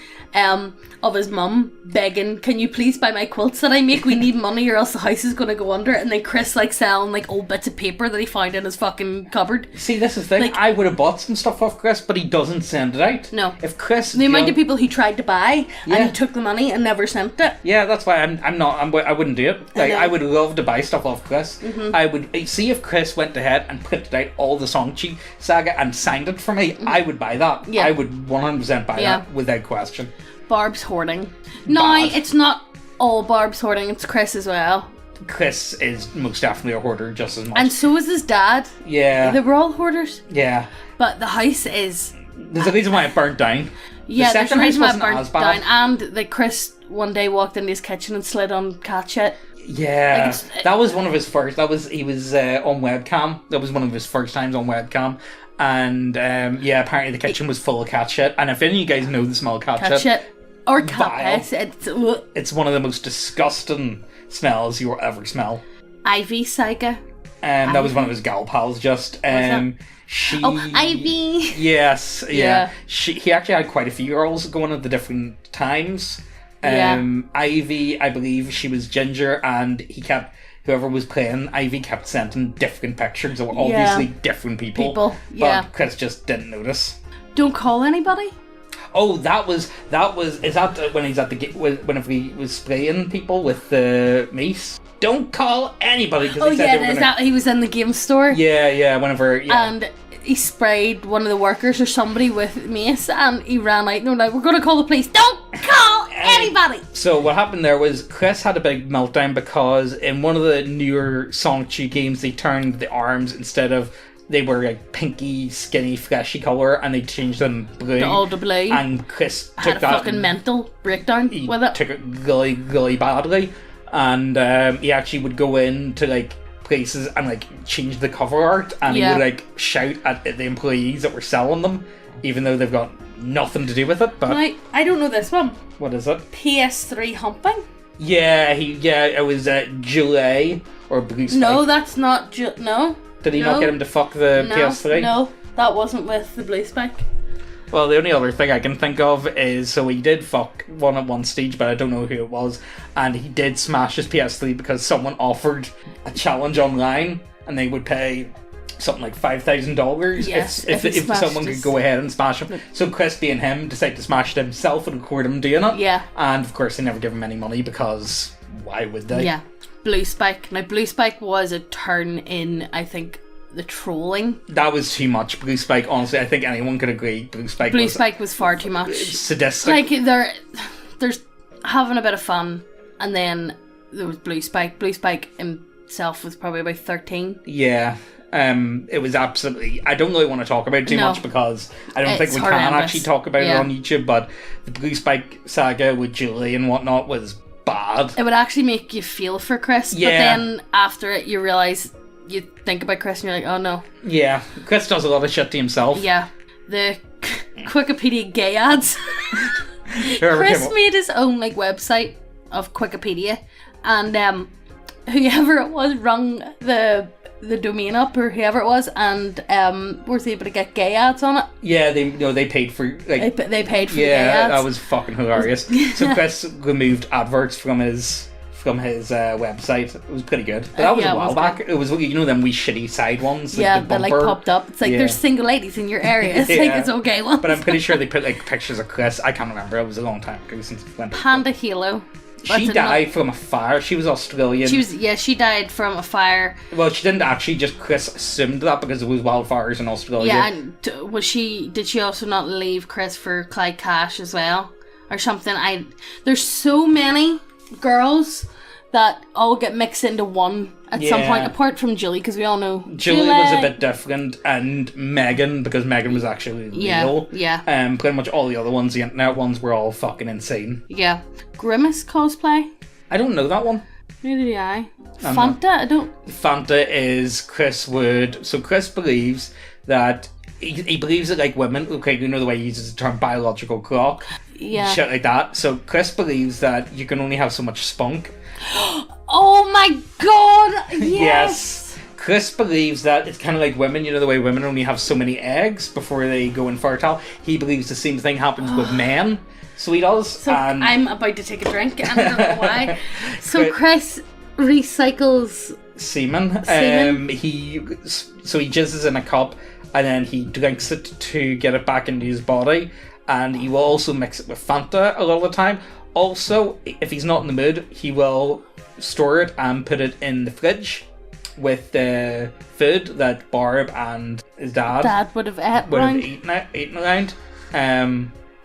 Speaker 2: Of his mum begging, can you please buy my quilts that I make? We need money or else the house is going to go under. And then Chris like selling like old bits of paper that he found in his fucking cupboard.
Speaker 1: See, this is the thing. Like, I would have bought some stuff off Chris, but he doesn't send it out.
Speaker 2: No.
Speaker 1: If Chris...
Speaker 2: The amount of people he tried to buy and he took the money and never sent it.
Speaker 1: Yeah, that's why I wouldn't do it. Like, I would love to buy stuff off Chris. Mm-hmm. I would... See, if Chris went ahead and printed out all the Songchi saga and signed it for me, I would buy that. Yeah. I would 100% buy that without question.
Speaker 2: Barb's hoarding. No, it's not all Barb's hoarding, it's Chris as well.
Speaker 1: Chris is most definitely a hoarder just as much.
Speaker 2: And so is his dad.
Speaker 1: Yeah.
Speaker 2: They were all hoarders.
Speaker 1: Yeah.
Speaker 2: But the house is...
Speaker 1: There's a reason why it burnt down.
Speaker 2: Yeah, there's a
Speaker 1: second house
Speaker 2: reason why it
Speaker 1: wasn't
Speaker 2: burnt
Speaker 1: as bad.
Speaker 2: down. And like Chris one day walked into his kitchen and slid on cat shit.
Speaker 1: Yeah, that was one of his first. He was on webcam. That was one of his first times on webcam. And yeah, apparently the kitchen was full of cat shit. And if any of you guys know the smell of cat shit,
Speaker 2: or cat piss,
Speaker 1: it's one of the most disgusting smells you will ever smell.
Speaker 2: Ivy Saga.
Speaker 1: That was one of his gal pals. Just
Speaker 2: Ivy.
Speaker 1: Yes, yeah. He actually had quite a few girls going at the different times. Ivy, I believe she was ginger, and whoever was playing Ivy kept sending different pictures that were obviously different people. But Chris just didn't notice.
Speaker 2: Don't call anybody.
Speaker 1: Oh, is that when he's at whenever he was spraying people with the mace? Don't call anybody.
Speaker 2: He was in the game store.
Speaker 1: And
Speaker 2: he sprayed one of the workers or somebody with mace, and he ran out. No, we're going to call the police. Don't call anybody.
Speaker 1: So what happened there was Chris had a big meltdown because in one of the newer Sonic 2 games, they turned the arms, instead of they were like pinky, skinny, fleshy colour, and they changed them blue.
Speaker 2: All to blue.
Speaker 1: And Chris
Speaker 2: had a fucking mental breakdown with it.
Speaker 1: Took it really badly, and he actually would go into like places and like change the cover art, and he would like shout at the employees that were selling them, even though they've got nothing to do with it. But
Speaker 2: I don't know this one.
Speaker 1: What is it?
Speaker 2: PS3 humping.
Speaker 1: It was July or Blue Spike.
Speaker 2: No, that's not no.
Speaker 1: Did he not get him to fuck the PS3?
Speaker 2: No, that wasn't with the Blue Spike.
Speaker 1: Well, the only other thing I can think of is, so he did fuck one at one stage, but I don't know who it was, and he did smash his PS3 because someone offered a challenge online, and they would pay something like $5,000 if someone could go ahead and smash him. So Chris, being him, decided to smash it himself and record him doing it.
Speaker 2: Yeah.
Speaker 1: And of course they never give him any money because why would they?
Speaker 2: Yeah. Blue Spike. Now Blue Spike was a turn in, I think, the trolling.
Speaker 1: That was too much. Blue Spike, honestly, I think anyone could agree. Blue Spike
Speaker 2: was far too much.
Speaker 1: Sadistic.
Speaker 2: Like there's having a bit of fun, and then there was Blue Spike. Blue Spike himself was probably about 13.
Speaker 1: Yeah. It was absolutely... I don't really want to talk about it too much because I don't think we can actually talk about it on YouTube, but the Blue Spike saga with Julie and whatnot was bad.
Speaker 2: It would actually make you feel for Chris, but then after it you realise, you think about Chris and you're like, oh no.
Speaker 1: Yeah, Chris does a lot of shit to himself.
Speaker 2: Yeah. The Wikipedia gay ads. Chris made his own like website of Wikipedia, and whoever it was rung the domain up, or whoever it was, and was able to get gay ads on it. Yeah,
Speaker 1: they paid for like
Speaker 2: they paid for the gay ads.
Speaker 1: That was fucking hilarious. So Chris removed adverts from his website. It was pretty good. But that was a while back. Good. It was, you know, them wee shitty side ones. Like
Speaker 2: that like popped up. It's like there's single ladies in your area. It's like it's okay one.
Speaker 1: But I'm pretty sure they put like pictures of Chris. I can't remember. It was a long time ago since it went.
Speaker 2: Panda Halo.
Speaker 1: She died from a fire. She was Australian.
Speaker 2: She died from a fire.
Speaker 1: Well, she didn't actually. Just Chris assumed that because there was wildfires in Australia.
Speaker 2: Yeah, and did she also not leave Chris for Clyde Cash as well, or something? There's so many girls that all get mixed into one at some point, apart from Julie, because we all know
Speaker 1: Julie was a bit different, and Megan, because Megan was actually real. Yeah. Pretty much all the other ones, the internet ones, were all fucking insane.
Speaker 2: Yeah. Grimace cosplay.
Speaker 1: I don't know that one.
Speaker 2: Neither do I. Fanta,
Speaker 1: Fanta is Chris Wood. So Chris believes that he believes that like women, okay, you know the way he uses the term biological clock.
Speaker 2: Yeah.
Speaker 1: Shit like that. So Chris believes that you can only have so much spunk.
Speaker 2: Oh my god! Yes!
Speaker 1: Chris believes that it's kind of like women, you know the way women only have so many eggs before they go infertile. He believes the same thing happens with men. So he does.
Speaker 2: So I'm about to take a drink, and I don't know why. So Chris recycles
Speaker 1: semen. He jizzes in a cup, and then he drinks it to get it back into his body, and he will also mix it with Fanta a lot of the time. Also, if he's not in the mood, he will store it and put it in the fridge with the food that Barb and his dad
Speaker 2: would have
Speaker 1: eaten around.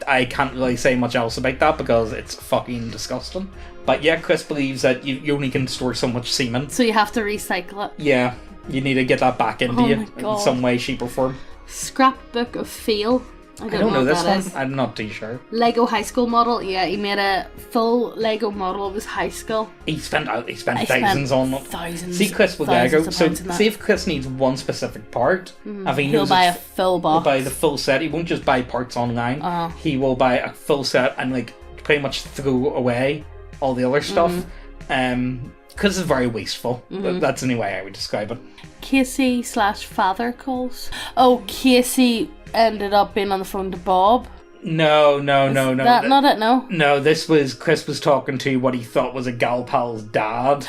Speaker 1: I can't really say much else about that because it's fucking disgusting. But yeah, Chris believes that you only can store so much semen.
Speaker 2: So you have to recycle it.
Speaker 1: Yeah, you need to get that back into you in some way, shape or form.
Speaker 2: Scrapbook of Feel.
Speaker 1: I don't know this one.
Speaker 2: Is.
Speaker 1: I'm not too sure.
Speaker 2: Lego high school model. Yeah, he made a full Lego model of his high school.
Speaker 1: He spent thousands on it.
Speaker 2: Thousands.
Speaker 1: See, Chris with Lego. So see if Chris needs one specific part, if
Speaker 2: he'll buy a full box.
Speaker 1: He'll buy the full set. He won't just buy parts online. He will buy a full set and like pretty much throw away all the other stuff. Because it's very wasteful. That's the only way I would describe it.
Speaker 2: Casey/father calls. Oh, Casey ended up being on the phone to Bob.
Speaker 1: No.
Speaker 2: That not it, no?
Speaker 1: No, this was Chris was talking to what he thought was a gal pal's dad.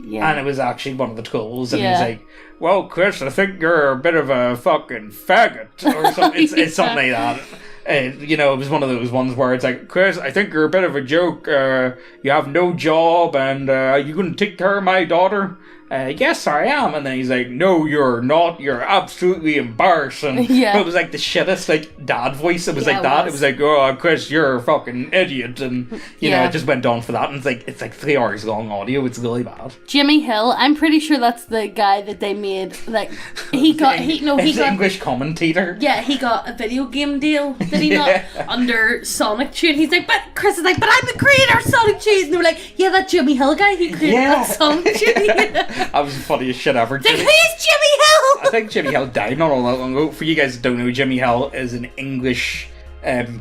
Speaker 2: Yeah.
Speaker 1: And it was actually one of the trolls. And he's like, well, Chris, I think you're a bit of a fucking faggot. Or something. It's something like that. You know, it was one of those ones where it's like, Chris, I think you're a bit of a joke. You have no job, and you going to take care of my daughter? Yes, I am. And then he's like, no, you're not. You're absolutely embarrassing.
Speaker 2: Yeah.
Speaker 1: But it was like the shittest, like, dad voice. It was like that. It was like, oh, Chris, you're a fucking idiot. And, you know, it just went on for that. And it's like 3 hours long audio. It's really bad.
Speaker 2: Jimmy Hill, I'm pretty sure that's the guy that they made. Like, he got
Speaker 1: English commentator.
Speaker 2: Yeah, he got a video game deal, did he not? Under Sonic Tune. He's like, but Chris is like, but I'm the creator of Sonic Tune. And they were like, yeah, that Jimmy Hill guy who created that Sonic Tune.
Speaker 1: That was the funniest shit ever.
Speaker 2: Like, who's Jimmy Hill?
Speaker 1: I think Jimmy Hill died not all that long ago. For you guys that don't know, Jimmy Hill is an English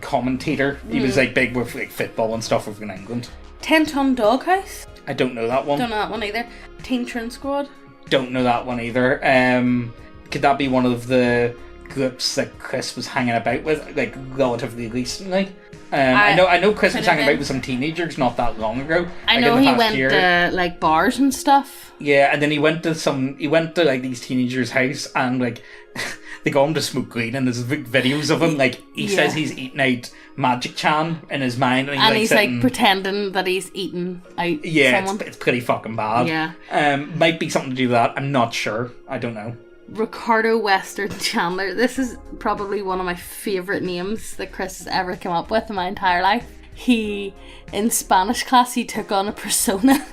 Speaker 1: commentator. He was like big with like football and stuff over in England.
Speaker 2: 10 Ton Doghouse?
Speaker 1: I don't know that one.
Speaker 2: Don't know that one either. Teen Trin Squad?
Speaker 1: Don't know that one either. Could that be one of the groups that Chris was hanging about with, like, relatively recently? I know Chris was hanging about with some teenagers not that long ago.
Speaker 2: I know he went to like bars and stuff.
Speaker 1: Yeah, and then he went to like these teenagers' house and like they got him to smoke weed, and there's videos of him like he says he's eating out Magic Chan in his mind, and he's like pretending that he's eating out someone. It's pretty fucking bad.
Speaker 2: Yeah.
Speaker 1: Might be something to do with that. I'm not sure. I don't know.
Speaker 2: Ricardo Western Chandler. This is probably one of my favourite names that Chris has ever come up with in my entire life. In Spanish class, he took on a persona.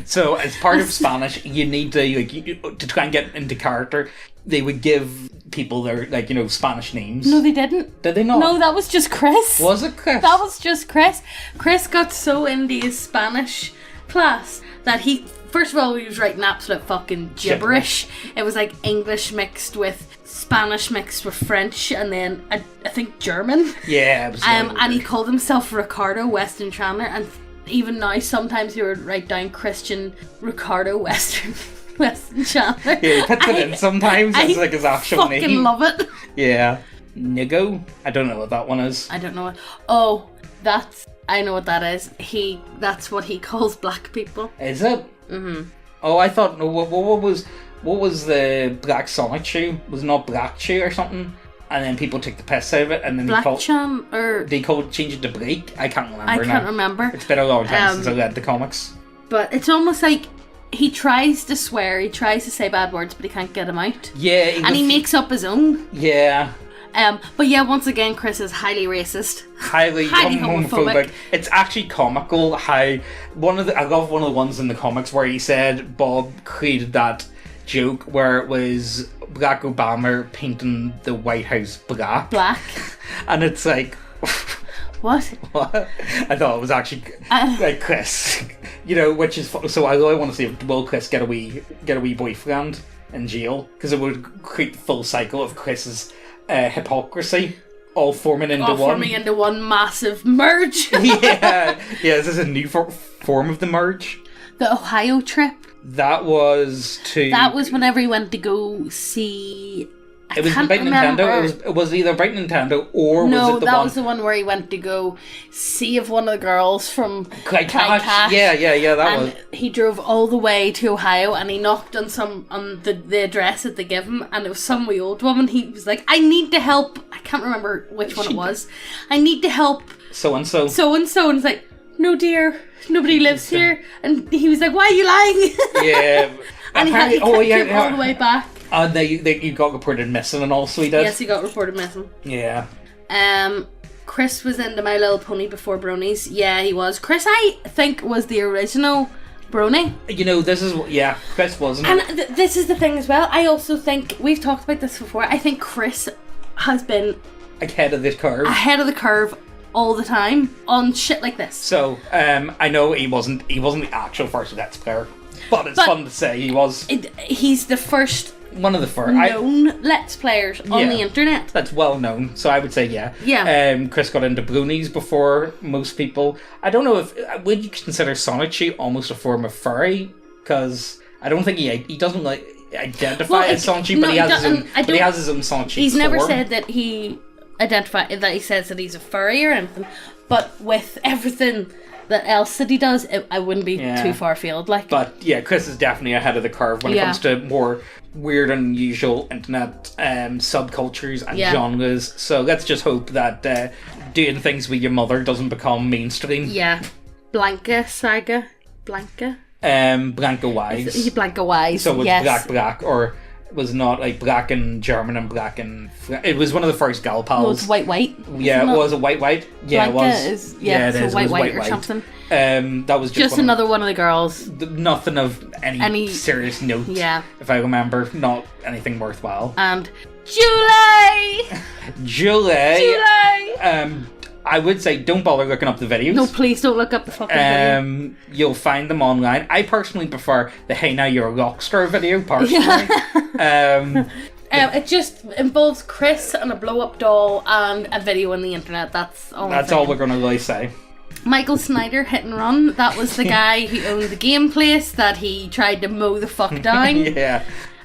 Speaker 2: So, as part of Spanish, you need to, to try and get into character, they would give people their, Spanish names. No, they didn't. Did they not? No, that was just Chris. Was it Chris? That was just Chris. Chris got so into his Spanish class that first of all, he was writing absolute fucking gibberish. It was like English mixed with Spanish mixed with French, and then I think German. Yeah, it was and he called himself Ricardo Western Chandler, and even now sometimes he would write down Christian Ricardo Western Chandler. Yeah, he puts it in sometimes as like his actual name. I fucking love it. Yeah. Nigo? I don't know what that one is. I don't know what. Oh, I know what that is. That's what he calls black people. Is it? Mm-hmm. Oh, I thought, no, what was the Black Sonic shoe? Was it not Black Shoe or something? And then people took the piss out of it, and then they changed it to Blake. I can't remember. It's been a long time since I read the comics. But it's almost like he tries to swear, he tries to say bad words, but he can't get them out. Yeah. He makes up his own. Yeah. But yeah, once again, Chris is highly racist. Highly homophobic. It's actually comical how I love one of the ones in the comics where he said Bob created that joke where it was Barack Obama painting the White House black. And it's like, what? I thought it was actually like Chris, which is so. I really want to see will Chris get a wee boyfriend in jail, because it would create the full cycle of Chris's hypocrisy all forming into one massive merge. Yeah. This is a new form of the merge. The Ohio trip. That was whenever he went to go see. It was Bright Nintendo. It was either Bright Nintendo or was the one where he went to go save one of the girls from Clyde Cash. Yeah. That was. He drove all the way to Ohio, and he knocked on the address that they give him, and it was some wee old woman. He was like, "I need to help." I can't remember which one it was. I need to help so and so. And it's like, "No, dear, nobody lives here." And he was like, "Why are you lying?" Yeah. And he kept all the way back. And you got reported missing, and also he did. Yes, he got reported missing. Yeah. Chris was into My Little Pony before Bronies. Yeah, he was. Chris, I think, was the original Brony. Chris wasn't. And this is the thing as well. I also think, we've talked about this before, I think Chris has been
Speaker 1: ahead of the curve.
Speaker 2: Ahead of the curve all the time on shit like this.
Speaker 1: So, I know he wasn't the actual first Let's Player, but it's fun to say he was.
Speaker 2: He's the first.
Speaker 1: One of the first
Speaker 2: known Let's Players on the internet.
Speaker 1: That's well known, so I would say yeah.
Speaker 2: Yeah.
Speaker 1: Chris got into bronies before most people. I don't know if would you consider Sonichi almost a form of furry, because I don't think he doesn't like identify as Sonichi, but he has his own Sonichi.
Speaker 2: He's
Speaker 1: form.
Speaker 2: never said that he he says that he's a furry or anything, but with everything that else that he does, I wouldn't be too far afield. But yeah,
Speaker 1: Chris is definitely ahead of the curve when it comes to more weird and unusual internet subcultures and genres. So let's just hope that doing things with your mother doesn't become mainstream.
Speaker 2: Yeah. Blanca Saga. Blanca
Speaker 1: Wise.
Speaker 2: Blanca Wise.
Speaker 1: So it's black, or it was not like black in German and black in it was one of the first gal pals.
Speaker 2: Well, it's white.
Speaker 1: Yeah, it was a white. Yeah,
Speaker 2: Blanca
Speaker 1: it was.
Speaker 2: Is, it is. White or something.
Speaker 1: That was just
Speaker 2: another one of the girls.
Speaker 1: Nothing of any serious note.
Speaker 2: Yeah.
Speaker 1: If I remember, not anything worthwhile.
Speaker 2: And Julie.
Speaker 1: I would say don't bother looking up the videos.
Speaker 2: No, please don't look up the fucking video.
Speaker 1: You'll find them online. I personally prefer the "Hey Now You're a Rockstar" video. Personally,
Speaker 2: it just involves Chris and a blow-up doll and a video on the internet. That's all.
Speaker 1: That's all we're gonna really say.
Speaker 2: Michael Snyder Hit and Run. That was the guy who owned the game place that he tried to mow the fuck down.
Speaker 1: Yeah.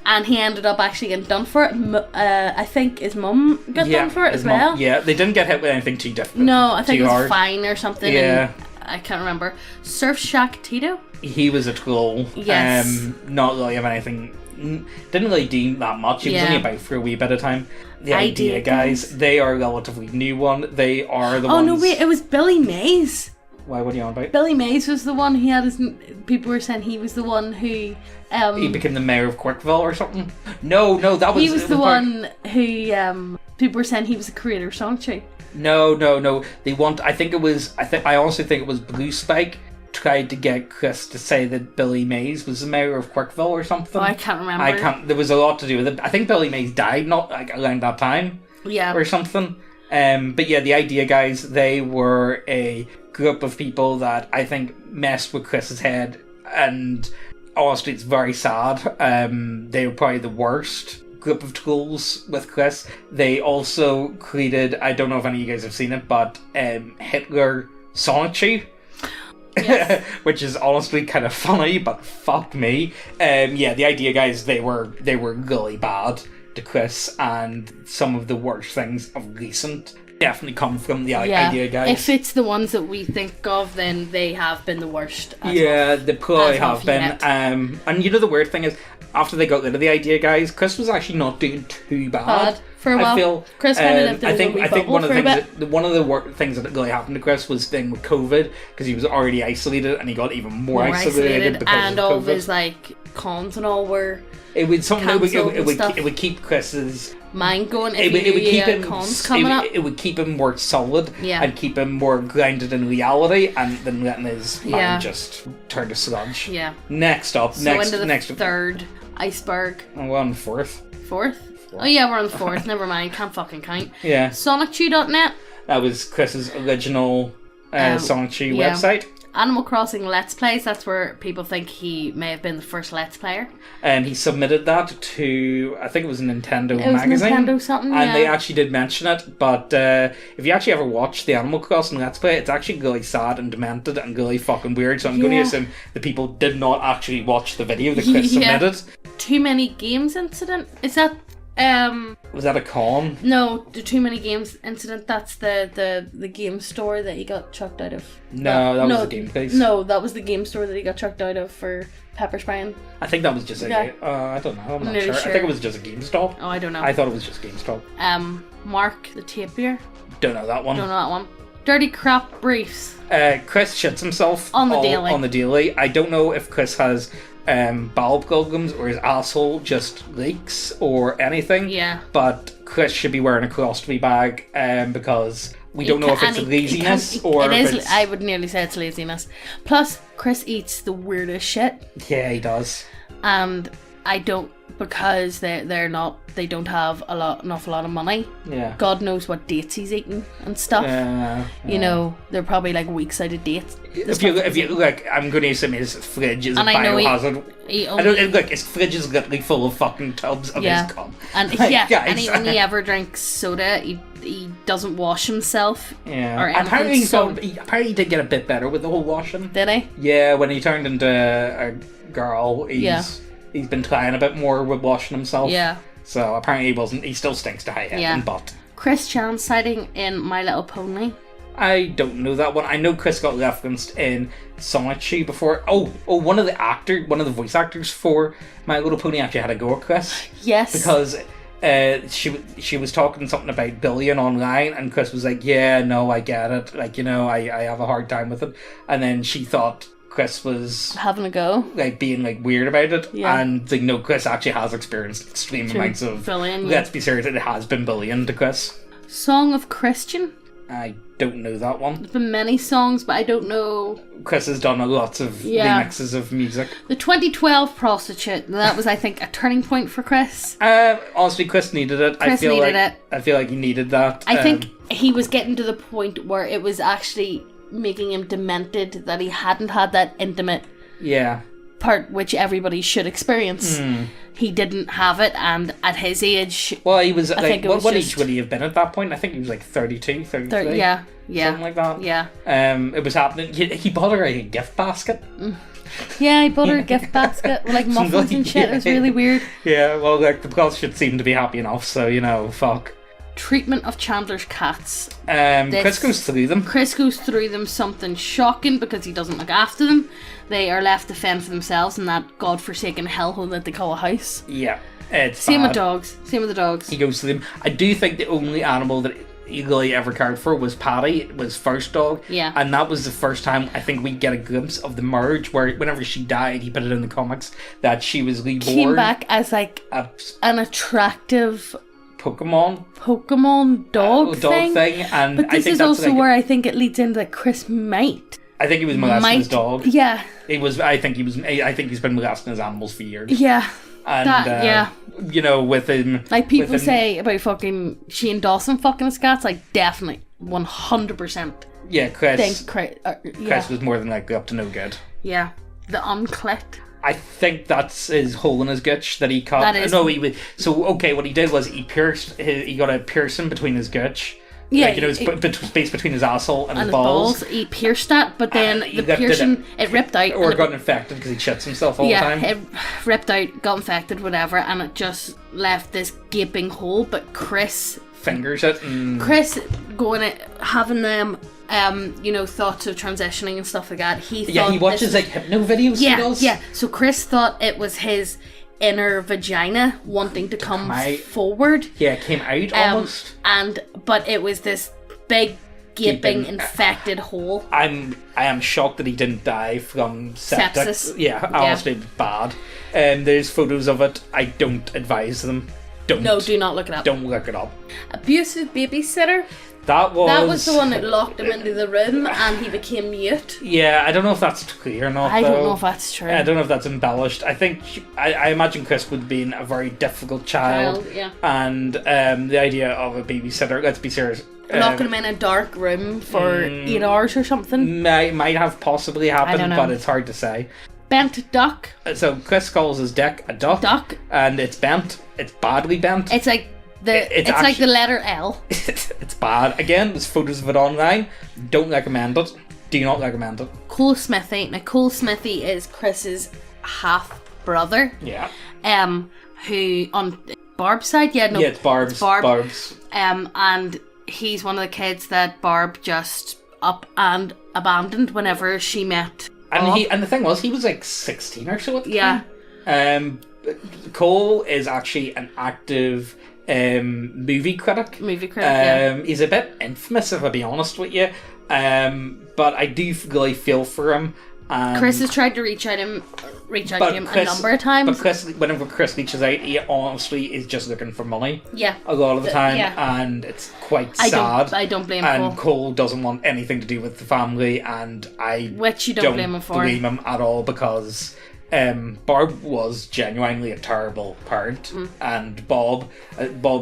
Speaker 2: And he ended up actually getting done for it. I think his mum got done for it as well.
Speaker 1: Yeah, they didn't get hit with anything too difficult.
Speaker 2: No, I think it was fine or something.
Speaker 1: Yeah.
Speaker 2: I can't remember. Surf Shack Tito?
Speaker 1: He was a troll.
Speaker 2: Yes.
Speaker 1: Not really of anything. Didn't really do that much. He was only about for a wee bit of time. The Idea Guys, they are a relatively new one. They are the ones...
Speaker 2: Oh, no, wait, it was Billy Mays.
Speaker 1: Why, what are you on about?
Speaker 2: Billy Mays was the one who had his... People were saying he was the one who...
Speaker 1: he became the mayor of Quirkville or something? No, that was...
Speaker 2: He was the one who... people were saying he was the creator of Sonichi.
Speaker 1: No. I honestly think it was Blue Spike tried to get Chris to say that Billy Mays was the mayor of Quirkville or something.
Speaker 2: Oh, I can't remember.
Speaker 1: There was a lot to do with it. I think Billy Mays died not like around that time.
Speaker 2: Yeah.
Speaker 1: Or something. But yeah, the Idea Guys, they were a group of people that I think messed with Chris's head, and honestly it's very sad. They were probably the worst group of trolls with Chris. They also created, I don't know if any of you guys have seen it, but Hitler Sonichi. Yes. Which is honestly kind of funny, but fuck me. Yeah, the Idea Guys, they were really bad to Chris, and some of the worst things of recent definitely come from the Idea Guys.
Speaker 2: If it's the ones that we think of, then they have been the worst.
Speaker 1: They probably have been. And you know the weird thing is, after they got rid of the Idea Guys, Chris was actually not doing too bad.
Speaker 2: For a while.
Speaker 1: I feel
Speaker 2: Chris kind of lived in
Speaker 1: I think one of the things that really happened to Chris was thing with COVID, because he was already isolated and he got even more isolated because
Speaker 2: and
Speaker 1: of
Speaker 2: all
Speaker 1: COVID.
Speaker 2: of his cons and all were
Speaker 1: it would keep Chris's
Speaker 2: mind going.
Speaker 1: It would keep him
Speaker 2: cons coming up.
Speaker 1: It would keep him more solid,
Speaker 2: Yeah.
Speaker 1: and keep him more grounded in reality, and then letting his mind just turn to sludge.
Speaker 2: Yeah.
Speaker 1: Next up,
Speaker 2: the third Iceberg.
Speaker 1: Oh, we're on the fourth.
Speaker 2: Fourth? Oh yeah, we're on the fourth. Never mind. Can't fucking count.
Speaker 1: Yeah.
Speaker 2: SonicChew.net.
Speaker 1: That was Chris's original SonicChew website.
Speaker 2: Animal Crossing Let's Plays. That's where people think he may have been the first Let's Player.
Speaker 1: And he submitted that to, I think it was a Nintendo magazine.
Speaker 2: Nintendo something,
Speaker 1: and they actually did mention it. But if you actually ever watch the Animal Crossing Let's Play, it's actually really sad and demented and really fucking weird. So I'm going to assume the people did not actually watch the video that Chris submitted.
Speaker 2: Too Many Games incident? Is that...
Speaker 1: Was that a con?
Speaker 2: No, the Too Many Games incident. That's the game store that he got chucked out of.
Speaker 1: No, that was the game place.
Speaker 2: No, that was the game store that he got chucked out of for pepper spraying.
Speaker 1: I think that was just I don't know. I'm not sure. I think it was just a GameStop.
Speaker 2: Oh, I don't know.
Speaker 1: I thought it was just GameStop.
Speaker 2: Mark the Tapier.
Speaker 1: Don't know that one.
Speaker 2: Dirty Crap Briefs.
Speaker 1: Chris shits himself
Speaker 2: on the
Speaker 1: daily. I don't know if Chris has bowel problems or his asshole just leaks or anything.
Speaker 2: Yeah.
Speaker 1: But Chris should be wearing a colostomy bag because we don't know if it's laziness or if it's...
Speaker 2: I would nearly say it's laziness. Plus, Chris eats the weirdest shit.
Speaker 1: Yeah, he does.
Speaker 2: And I don't, because they're not they don't have an awful lot of money.
Speaker 1: Yeah.
Speaker 2: God knows what dates he's eating and stuff. You know, they're probably like weeks out of date.
Speaker 1: If you look, I'm going to assume his fridge is a biohazard. His fridge is literally full of fucking tubs of his cum.
Speaker 2: And and he only ever drinks soda. He doesn't wash himself.
Speaker 1: Yeah.
Speaker 2: Or
Speaker 1: apparently,
Speaker 2: anything.
Speaker 1: apparently he did get a bit better with the whole washing.
Speaker 2: Did he?
Speaker 1: Yeah, when he turned into a girl, he's been trying a bit more with washing himself.
Speaker 2: Yeah.
Speaker 1: So apparently he still stinks to high heaven, but...
Speaker 2: Chris Chan sighting in My Little Pony.
Speaker 1: I don't know that one. I know Chris got referenced in Sonichi before. One of the voice actors for My Little Pony actually had a go at Chris.
Speaker 2: Yes.
Speaker 1: Because she was talking something about billion online, and Chris was like, yeah, no, I get it. Like, you know, I have a hard time with it. And then she thought Chris was
Speaker 2: having a go,
Speaker 1: like being like weird about it.
Speaker 2: Yeah.
Speaker 1: And like, no, Chris actually has experienced extreme amounts of
Speaker 2: billion.
Speaker 1: Let's be serious, it has been billion to Chris.
Speaker 2: Song of Christian.
Speaker 1: I don't know that one.
Speaker 2: There's been many songs, but I don't know.
Speaker 1: Chris has done lots of remixes of music.
Speaker 2: The 2012 Prostitute, that was, I think, a turning point for Chris.
Speaker 1: Honestly, Chris needed it. I feel like he needed that.
Speaker 2: I think he was getting to the point where it was actually making him demented that he hadn't had that intimate part which everybody should experience. He didn't have it, and at his age...
Speaker 1: Well, he was, like, what age would he have been at that point? I think he was like 32, 33.
Speaker 2: Yeah.
Speaker 1: Something like that.
Speaker 2: Yeah.
Speaker 1: It was happening. He bought her a gift basket.
Speaker 2: Yeah, he bought her a gift basket with, like, muffins and shit. It was really weird.
Speaker 1: Yeah, well, like, the girls should seem to be happy enough, so, you know, fuck.
Speaker 2: Treatment of Chandler's cats.
Speaker 1: Chris goes through them.
Speaker 2: Chris goes through them, something shocking because he doesn't look after them. They are left to fend for themselves in that godforsaken hellhole that they call a house.
Speaker 1: Yeah, it's
Speaker 2: Same
Speaker 1: bad.
Speaker 2: with dogs. Same with the dogs.
Speaker 1: He goes through them. I do think the only animal that he really ever cared for was Patty, was first dog.
Speaker 2: Yeah.
Speaker 1: And that was the first time I think we get a glimpse of the merge where whenever she died, he put it in the comics that she was reborn.
Speaker 2: Came back as like an attractive Pokemon dog thing.
Speaker 1: And
Speaker 2: but this is also where I think it leads into that Chris might.
Speaker 1: I think he was molesting his dog.
Speaker 2: Yeah.
Speaker 1: I think he's been molesting his animals for years.
Speaker 2: Yeah.
Speaker 1: And you know, with him,
Speaker 2: like people say about fucking Shane Dawson fucking his cats, like definitely 100%.
Speaker 1: Yeah, Chris was more than likely up to no good.
Speaker 2: Yeah, the unclicked.
Speaker 1: I think that's his hole in his gutch that he cut.
Speaker 2: That is.
Speaker 1: No, what he did was he got a piercing between his gutch.
Speaker 2: Yeah,
Speaker 1: like, you know, space between his asshole and his
Speaker 2: balls. He pierced that, but then the piercing it ripped out,
Speaker 1: or got infected because he shits himself all the time.
Speaker 2: Yeah, it ripped out, got infected, whatever, and it just left this gaping hole. But Chris
Speaker 1: fingers it. And
Speaker 2: Chris having them, you know, thoughts of transitioning and stuff like that. He
Speaker 1: watches like hypno videos.
Speaker 2: Yeah,
Speaker 1: he does.
Speaker 2: Yeah. So Chris thought it was his inner vagina wanting to come forward.
Speaker 1: Yeah, it came out almost.
Speaker 2: But it was this big gaping infected hole.
Speaker 1: I am shocked that he didn't die from
Speaker 2: sepsis.
Speaker 1: Yeah, honestly, bad. There's photos of it. I don't advise them.
Speaker 2: No, do not look it up.
Speaker 1: Don't look it up.
Speaker 2: Abusive babysitter.
Speaker 1: That was
Speaker 2: the one that locked him into the room and he became mute.
Speaker 1: Yeah, I don't know if that's clear or not.
Speaker 2: I don't know if that's true.
Speaker 1: I don't know if that's embellished. I think I imagine Chris would have been a very difficult child.
Speaker 2: Yeah.
Speaker 1: And the idea of a babysitter, let's be serious.
Speaker 2: Locking him in a dark room for 8 hours or something.
Speaker 1: Might have possibly happened, but it's hard to say.
Speaker 2: Bent duck.
Speaker 1: So Chris calls his dick a duck. And it's bent. It's badly bent.
Speaker 2: It's like like the letter L.
Speaker 1: It's bad. Again, there's photos of it online. Don't recommend it. Do not recommend it.
Speaker 2: Cole Smithy. Now, Cole Smithy is Chris's half brother.
Speaker 1: Yeah.
Speaker 2: Who on Barb's side? Yeah, no.
Speaker 1: Yeah, it's Barb's. Barb's.
Speaker 2: And he's one of the kids that Barb just up and abandoned whenever she met.
Speaker 1: And the thing was, he was like 16 or so at the
Speaker 2: time.
Speaker 1: Cole is actually an active movie critic. He's a bit infamous, if I'll be honest with you. But I do really feel for him.
Speaker 2: Chris has tried to reach out to him a number of times.
Speaker 1: But whenever Chris reaches out, he honestly is just looking for money.
Speaker 2: Yeah.
Speaker 1: A lot of the time. And it's quite sad.
Speaker 2: I don't blame
Speaker 1: Cole.
Speaker 2: Cole.
Speaker 1: And Cole doesn't want anything to do with the family, and
Speaker 2: which you don't blame him for.
Speaker 1: Blame him at all, because Barb was genuinely a terrible parent, and Bob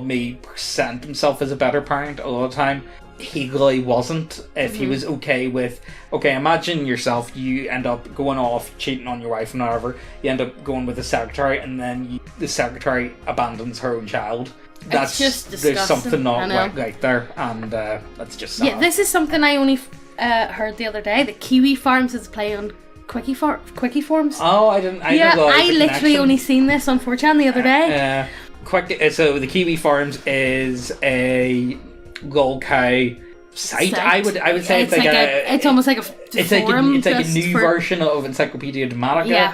Speaker 1: may present himself as a better parent a lot of the time. He really wasn't. If he was imagine yourself, you end up going off, cheating on your wife and whatever, you end up going with the secretary, and then the secretary abandons her own child.
Speaker 2: That's just disgusting.
Speaker 1: There's something not right there, and that's just sad.
Speaker 2: Yeah, this is something I only heard the other day. The Kiwi Farms is play on Quickie Forms.
Speaker 1: Oh, I didn't.
Speaker 2: I literally only seen this on 4chan the other day.
Speaker 1: So the Kiwi Farms is a lolcow site. I would say
Speaker 2: it's almost like a forum.
Speaker 1: It's like a new version of Encyclopedia Dramatica.
Speaker 2: Yeah.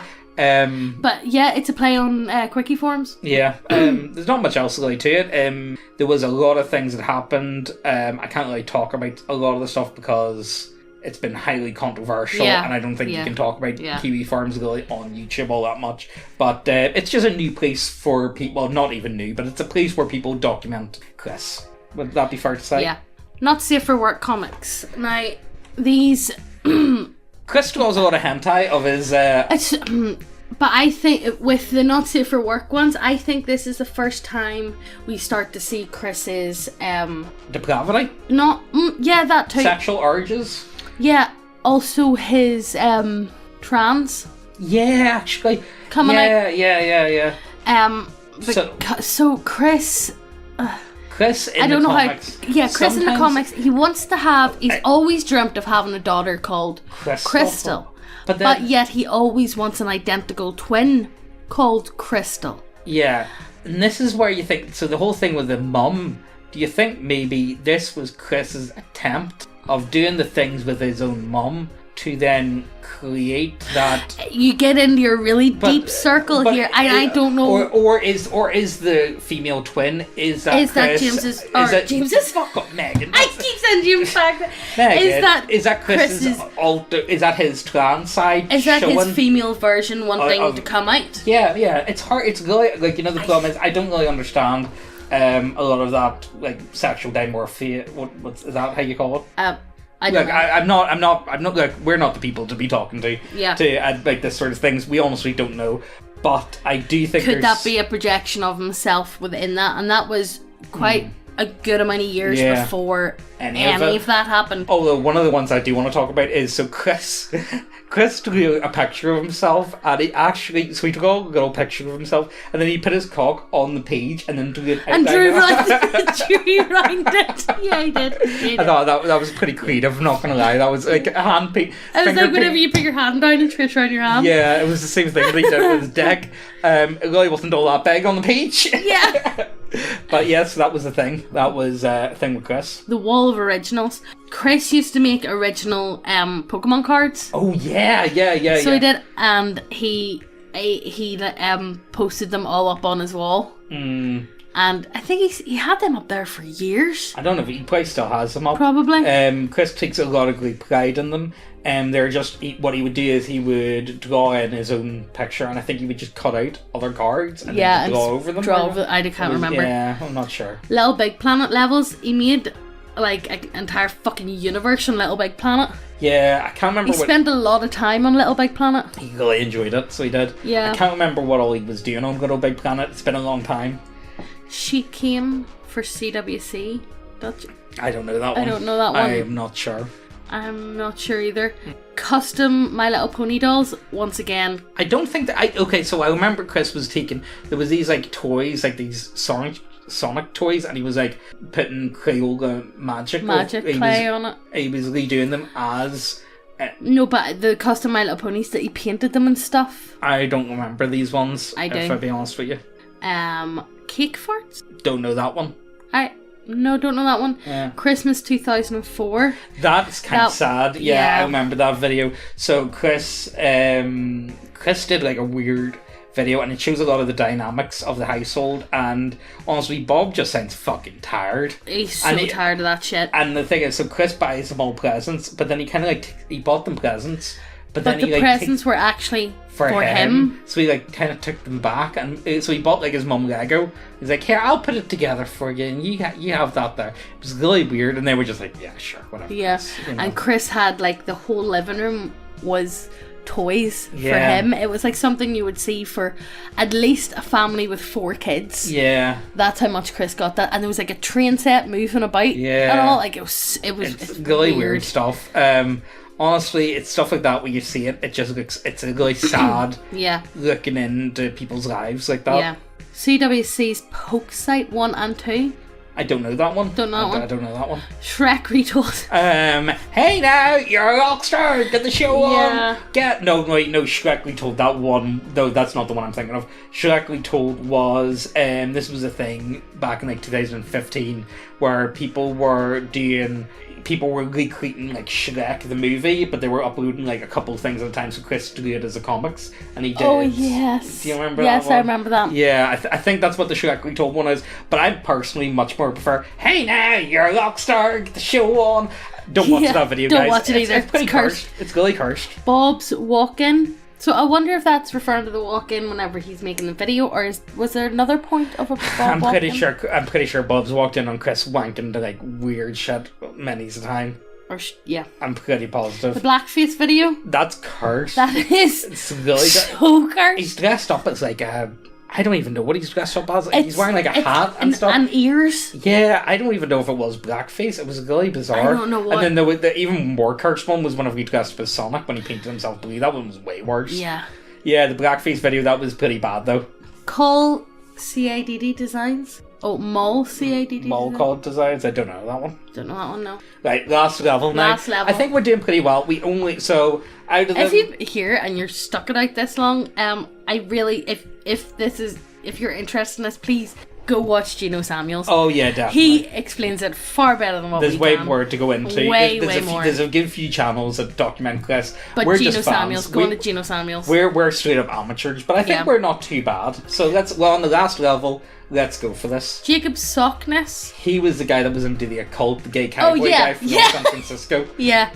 Speaker 2: But yeah, it's a play on Quickie Forms.
Speaker 1: Yeah. There's not much else really to it. There was a lot of things that happened. I can't really talk about a lot of the stuff because it's been highly controversial, and I don't think you can talk about Kiwi Farms really on YouTube all that much. But it's just a new place for people, not even new, but it's a place where people document Chris. Would that be fair to say?
Speaker 2: Yeah. Not safe for work comics. Now, these...
Speaker 1: Chris draws a lot of hentai of his...
Speaker 2: But I think with the not safe for work ones, I think this is the first time we start to see Chris's...
Speaker 1: depravity?
Speaker 2: That too.
Speaker 1: Sexual urges?
Speaker 2: Yeah, also his trans.
Speaker 1: Yeah, actually.
Speaker 2: Coming out.
Speaker 1: Yeah.
Speaker 2: So Chris...
Speaker 1: Chris in
Speaker 2: I don't
Speaker 1: the
Speaker 2: know
Speaker 1: comics.
Speaker 2: Chris in the comics, he wants to have... He's always dreamt of having a daughter called Crystal. But yet he always wants an identical twin called Crystal.
Speaker 1: Yeah. And this is where you think... So the whole thing with the mum, do you think maybe this was Chris's attempt of doing the things with his own mum to then create that...
Speaker 2: You get into your really deep circle here. I don't know...
Speaker 1: Or is the female twin... Is that
Speaker 2: James's...
Speaker 1: James's? Fuck up, Megan.
Speaker 2: I keep saying James back.
Speaker 1: Megan, is that Chris's alter... Is that his trans side?
Speaker 2: Is that his female version wanting to come out?
Speaker 1: Yeah. It's hard. It's really... Like, the problem is I don't really understand a lot of that, like, sexual dimorphia. Is that how you call it? I'm not. Like, we're not the people to be talking to.
Speaker 2: Yeah.
Speaker 1: To like this sort of things. We honestly don't know. But I do think
Speaker 2: could that be a projection of himself within that? And that was quite a good amount of years before any of that happened.
Speaker 1: Although one of the ones I do want to talk about is Chris drew a picture of himself, and he took a little picture of himself, and then he put his cock on the page, and then drew it out.
Speaker 2: And drew around it. Yeah, he did.
Speaker 1: I thought that was pretty creative, I'm not going to lie. That was like a hand paint.
Speaker 2: It was like whenever you put your hand down and twitch around your hand.
Speaker 1: Yeah, it was the same thing that he did with his dick. It really wasn't all that big on the page.
Speaker 2: Yeah.
Speaker 1: But yes, that was the thing. That was a thing with Chris.
Speaker 2: The wall of originals. Chris used to make original Pokemon cards.
Speaker 1: Oh yeah.
Speaker 2: So he did, and he posted them all up on his wall. And I think he had them up there for years.
Speaker 1: I don't know if he probably still has them up.
Speaker 2: Probably.
Speaker 1: Chris takes a lot of great pride in them. They're just what he would do is he would draw in his own picture, and I think he would just cut out other cards and then draw over them.
Speaker 2: I can't remember.
Speaker 1: Yeah, I'm not sure.
Speaker 2: Little Big Planet levels. He made like an entire fucking universe on Little Big Planet.
Speaker 1: Yeah, I can't remember.
Speaker 2: He spent a lot of time on Little Big Planet.
Speaker 1: He really enjoyed it, so he did.
Speaker 2: Yeah.
Speaker 1: I can't remember what all he was doing on Little Big Planet. It's been a long time.
Speaker 2: She came for CWC.
Speaker 1: I don't know that one.
Speaker 2: I don't know that one.
Speaker 1: I'm not sure.
Speaker 2: I'm not sure either. Custom My Little Pony dolls, once again.
Speaker 1: I don't think that... Okay, so I remember Chris was taking... There was these, like, toys, like these Sonic toys, and he was, like, putting Crayola magic
Speaker 2: clay on it.
Speaker 1: He was redoing them as...
Speaker 2: No, but the custom My Little Ponies that he painted them and stuff.
Speaker 1: I don't remember these ones, if I'll be honest with you.
Speaker 2: Cake Farts?
Speaker 1: Don't know that one.
Speaker 2: No, don't know that one.
Speaker 1: Yeah.
Speaker 2: Christmas 2004.
Speaker 1: That's kind of sad. Yeah, I remember that video. So Chris did like a weird video, and it shows a lot of the dynamics of the household, and honestly Bob just sounds fucking tired.
Speaker 2: He's so tired of that shit.
Speaker 1: And the thing is, so Chris buys them all presents, but then he kind of like he bought them presents But
Speaker 2: But
Speaker 1: then
Speaker 2: the presents were actually for him.
Speaker 1: So he like kind of took them back, and so he bought like his mum Lego. He's like, "Here, I'll put it together for you, and you have that there." It was really weird, and they were just like, "Yeah, sure, whatever."
Speaker 2: Yeah,
Speaker 1: you know.
Speaker 2: And Chris had like the whole living room was toys for
Speaker 1: Yeah.
Speaker 2: him. It was like something you would see for at least a family with 4 kids.
Speaker 1: Yeah.
Speaker 2: That's how much Chris got that, and there was like a train set moving about.
Speaker 1: Yeah.
Speaker 2: And all like it's
Speaker 1: really weird stuff. Honestly, it's stuff like that when you see it, it just looks, it's really sad.
Speaker 2: Yeah.
Speaker 1: Looking into people's lives like that.
Speaker 2: Yeah. CWC's Poke Site 1 and 2.
Speaker 1: I don't know that one.
Speaker 2: Don't know that one.
Speaker 1: I don't know that one.
Speaker 2: Shrek Retold.
Speaker 1: Hey now, you're a rock star. Get the show
Speaker 2: Yeah.
Speaker 1: on. No, Shrek Retold. That one, though, that's not the one I'm thinking of. Shrek Retold was, this was a thing back in like 2015 where people were recreating like Shrek the movie, but they were uploading like a couple of things at a time. So Chris drew it as a comics, and he did.
Speaker 2: Oh yes.
Speaker 1: Do you remember?
Speaker 2: Yes,
Speaker 1: that one?
Speaker 2: I remember that.
Speaker 1: Yeah, I think that's what the Shrek Retold one is. But I personally much more prefer. Hey now, you're a rock star. Get the show on. Don't watch that video, guys.
Speaker 2: Don't watch it either.
Speaker 1: It's pretty cursed. It's really cursed.
Speaker 2: Bob's walk-in. So I wonder if that's referring to the walk-in whenever he's making the video, or was there another point of a Bob
Speaker 1: I'm pretty
Speaker 2: walk-in?
Speaker 1: sure Bob's walked in on Chris wanked to like weird shit many's a time.
Speaker 2: Yeah.
Speaker 1: I'm pretty positive.
Speaker 2: The blackface video?
Speaker 1: That's cursed.
Speaker 2: That is
Speaker 1: It's really
Speaker 2: so cursed.
Speaker 1: He's dressed up as like a... I don't even know what he's dressed up as. He's wearing like a hat and stuff.
Speaker 2: And ears.
Speaker 1: Yeah, I don't even know if it was blackface. It was really bizarre.
Speaker 2: I don't know what.
Speaker 1: And then the even more cursed one was whenever he dressed up as Sonic when he painted himself blue. That one was way worse.
Speaker 2: Yeah.
Speaker 1: Yeah, the blackface video, that was pretty bad though.
Speaker 2: Call CIDD Designs. Oh, Mall CIDD
Speaker 1: Mall Code Designs. I don't know that one.
Speaker 2: Don't know that one, no.
Speaker 1: Right, last level now.
Speaker 2: Last level.
Speaker 1: I think we're doing pretty well. We only... So, out of
Speaker 2: If you're here and you're stuck it out this long, I really... If you're interested in this, please go watch Gino Samuels.
Speaker 1: Oh, yeah, definitely.
Speaker 2: He explains it far better than what
Speaker 1: There's
Speaker 2: we
Speaker 1: way
Speaker 2: can.
Speaker 1: more to go into.
Speaker 2: Way
Speaker 1: There's
Speaker 2: more.
Speaker 1: There's a good few channels that document Chris.
Speaker 2: But
Speaker 1: we're
Speaker 2: Gino
Speaker 1: just
Speaker 2: Samuels,
Speaker 1: fans.
Speaker 2: go on to Gino Samuels.
Speaker 1: We're straight up amateurs, but I think
Speaker 2: Yeah.
Speaker 1: we're not too bad. So on the last level, let's go for this.
Speaker 2: Jacob Sockness.
Speaker 1: He was the guy that was into the occult, the gay cowboy guy from San Francisco.
Speaker 2: Yeah.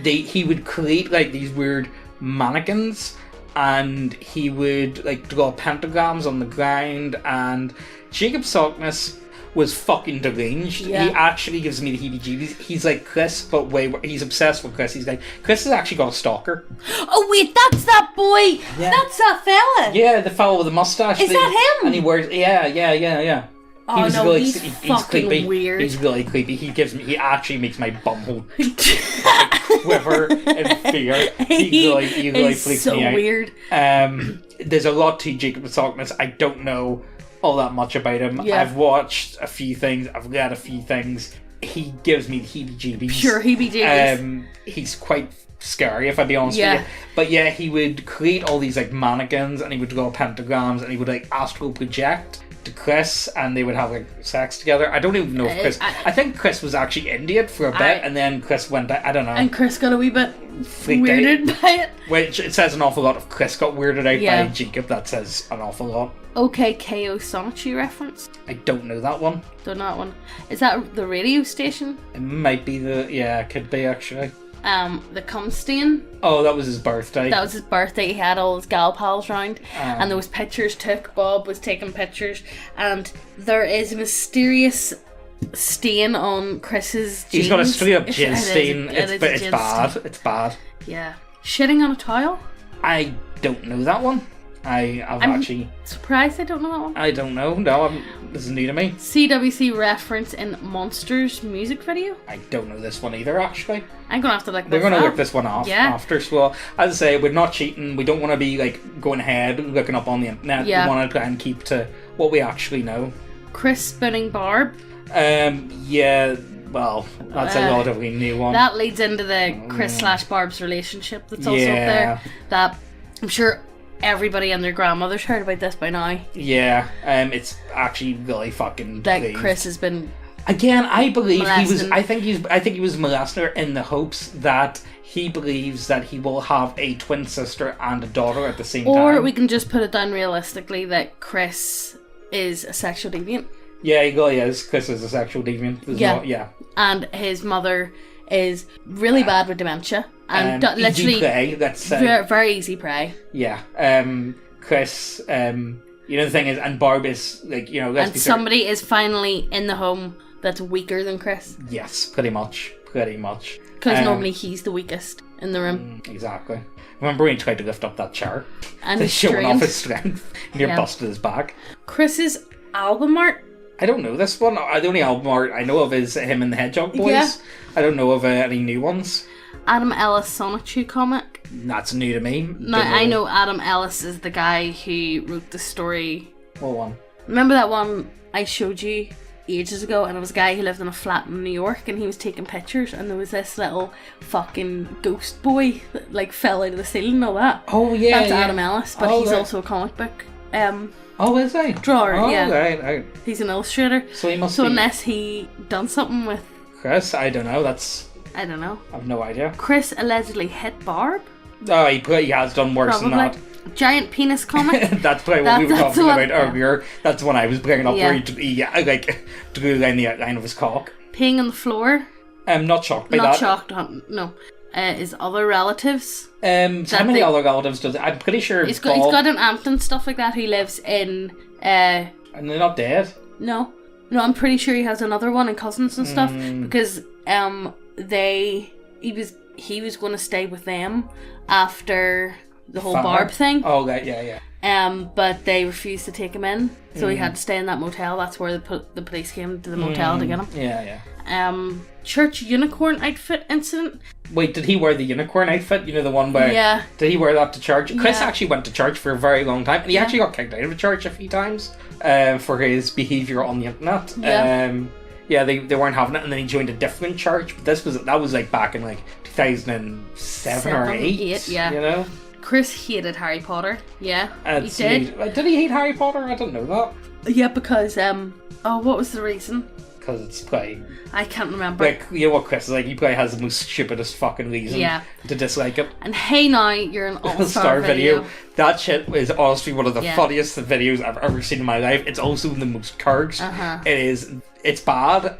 Speaker 1: He would create like these weird mannequins, and he would like draw pentagrams on the ground, and Jacob Sockness was fucking deranged.
Speaker 2: Yeah.
Speaker 1: He actually gives me the heebie-jeebies. He's like Chris, but he's obsessed with Chris. Chris has actually got a stalker.
Speaker 2: Oh wait, that's that boy.
Speaker 1: Yeah.
Speaker 2: That's that fella.
Speaker 1: Yeah, the fellow with the mustache.
Speaker 2: Is that him?
Speaker 1: And he wears yeah.
Speaker 2: Oh,
Speaker 1: He was
Speaker 2: no,
Speaker 1: really,
Speaker 2: he's fucking
Speaker 1: creepy.
Speaker 2: weird.
Speaker 1: He's really creepy. He actually makes my bumhole quiver in fear. He really freaks
Speaker 2: so
Speaker 1: me out.
Speaker 2: weird.
Speaker 1: There's a lot to Jacob Sockness. I don't know all that much about him.
Speaker 2: Yeah.
Speaker 1: I've watched a few things. I've read a few things. He gives me the heebie-jeebies.
Speaker 2: Pure heebie-jeebies.
Speaker 1: He's quite scary, if I be honest with you. But yeah, he would create all these like mannequins, and he would draw pentagrams, and he would like astral project to Chris, and they would have like sex together. I don't even know if Chris... I think Chris was actually into it for a bit, and then Chris went... I don't know.
Speaker 2: And Chris got a wee bit
Speaker 1: Freaked
Speaker 2: weirded
Speaker 1: out.
Speaker 2: by it.
Speaker 1: Which, it says an awful lot. If Chris got weirded out by Jacob, that says an awful lot.
Speaker 2: Okay, KO Sonetry reference.
Speaker 1: I don't know that one.
Speaker 2: Don't know that one. Is that the radio station?
Speaker 1: It might be it could be actually.
Speaker 2: The cum stain.
Speaker 1: Oh, that was his birthday.
Speaker 2: That was his birthday. He had all his gal pals round, and there was pictures took. Bob was taking pictures, and there is a mysterious stain on Chris's jeans.
Speaker 1: He's got a straight up jizz stain. It's
Speaker 2: jizz
Speaker 1: bad.
Speaker 2: stain.
Speaker 1: It's bad.
Speaker 2: Yeah. Shitting on a towel?
Speaker 1: I don't know that one. I'm actually
Speaker 2: surprised I don't know that one.
Speaker 1: I don't know. No, this is new to me.
Speaker 2: CWC reference in Monsters music video?
Speaker 1: I don't know this one either, actually.
Speaker 2: I'm gonna have to look this up.
Speaker 1: We're gonna look this one off after. So, as I say, we're not cheating. We don't want to be like going ahead and looking up on the internet.
Speaker 2: Yeah.
Speaker 1: We want to try and keep to what we actually know.
Speaker 2: Chris spinning Barb.
Speaker 1: Yeah. Well, that's a relatively new one.
Speaker 2: That leads into the Chris / Barb's relationship that's also up there. That I'm sure everybody and their grandmother's heard about this by now.
Speaker 1: Yeah, it's actually really fucking
Speaker 2: that
Speaker 1: believed.
Speaker 2: Chris has been
Speaker 1: again. I believe
Speaker 2: molesting.
Speaker 1: he was. I think he was molesting her in the hopes that he believes that he will have a twin sister and a daughter at the same time.
Speaker 2: Or we can just put it down realistically that Chris is a sexual deviant.
Speaker 1: Yeah, he really is. Chris is a sexual deviant. Yeah.
Speaker 2: And his mother is really bad with dementia, And
Speaker 1: easy
Speaker 2: literally,
Speaker 1: prey, let's say.
Speaker 2: very, very easy prey.
Speaker 1: Yeah. Chris, you know, the thing is, and Barb is, like, you know, let's
Speaker 2: And
Speaker 1: be
Speaker 2: somebody is finally in the home that's weaker than Chris.
Speaker 1: Yes, pretty much.
Speaker 2: Because normally he's the weakest in the room.
Speaker 1: Exactly. Remember when he tried to lift up that chair?
Speaker 2: And
Speaker 1: He's showing
Speaker 2: strained.
Speaker 1: off his strength. Near busted his back.
Speaker 2: Chris's album art.
Speaker 1: I don't know this one. The only album art I know of is him and the Hedgehog Boys.
Speaker 2: Yeah.
Speaker 1: I don't know of any new ones.
Speaker 2: Adam Ellis Sonic Shoe comic.
Speaker 1: That's new to me.
Speaker 2: Now, I know Adam Ellis is the guy who wrote the story.
Speaker 1: What one?
Speaker 2: Remember that one I showed you ages ago, and it was a guy who lived in a flat in New York, and he was taking pictures, and there was this little fucking ghost boy that like fell out of the ceiling and all that.
Speaker 1: Oh yeah,
Speaker 2: that's Adam Ellis, but he's also a comic book
Speaker 1: oh, is he?
Speaker 2: drawer. Yeah,
Speaker 1: right.
Speaker 2: He's an illustrator.
Speaker 1: So he must.
Speaker 2: So
Speaker 1: be...
Speaker 2: unless he done something with
Speaker 1: Chris, I don't know.
Speaker 2: I don't know.
Speaker 1: I've no idea.
Speaker 2: Chris allegedly hit Barb.
Speaker 1: Oh, he has done worse than that.
Speaker 2: Giant penis comic.
Speaker 1: That's probably what we were talking about earlier. That's the one I was bringing up, where he drew down the outline of his cock.
Speaker 2: Peeing on the floor.
Speaker 1: I'm not shocked by that.
Speaker 2: Not shocked. No. His other relatives.
Speaker 1: So how many other relatives does it? I'm pretty sure
Speaker 2: he's got an aunt and stuff like that who lives in.
Speaker 1: And they're not dead.
Speaker 2: No, I'm pretty sure he has another one and cousins and stuff because he was going to stay with them after the whole Barb thing.
Speaker 1: Oh, right, yeah.
Speaker 2: But they refused to take him in, so he had to stay in that motel. That's where the police came to the motel to get him.
Speaker 1: Yeah.
Speaker 2: Church unicorn outfit incident.
Speaker 1: Wait, did he wear the unicorn outfit? You know, the one where...
Speaker 2: Yeah.
Speaker 1: Did he wear that to church? Chris actually went to church for a very long time, and he actually got kicked out of the church a few times for his behaviour on the internet. Yeah. They weren't having it, and then he joined a different church. But that was like back in like 2007 or 8.
Speaker 2: Yeah.
Speaker 1: You know?
Speaker 2: Chris hated Harry Potter. Yeah, he did.
Speaker 1: Did he hate Harry Potter? I don't know that.
Speaker 2: Yeah, because what was the reason?
Speaker 1: Because it's probably...
Speaker 2: I can't remember.
Speaker 1: Like, you know what Chris is like? He probably has the most stupidest fucking reason to dislike it.
Speaker 2: And hey now, you're an all-star
Speaker 1: video. That shit is honestly one of the funniest videos I've ever seen in my life. It's also the most cursed. It's bad.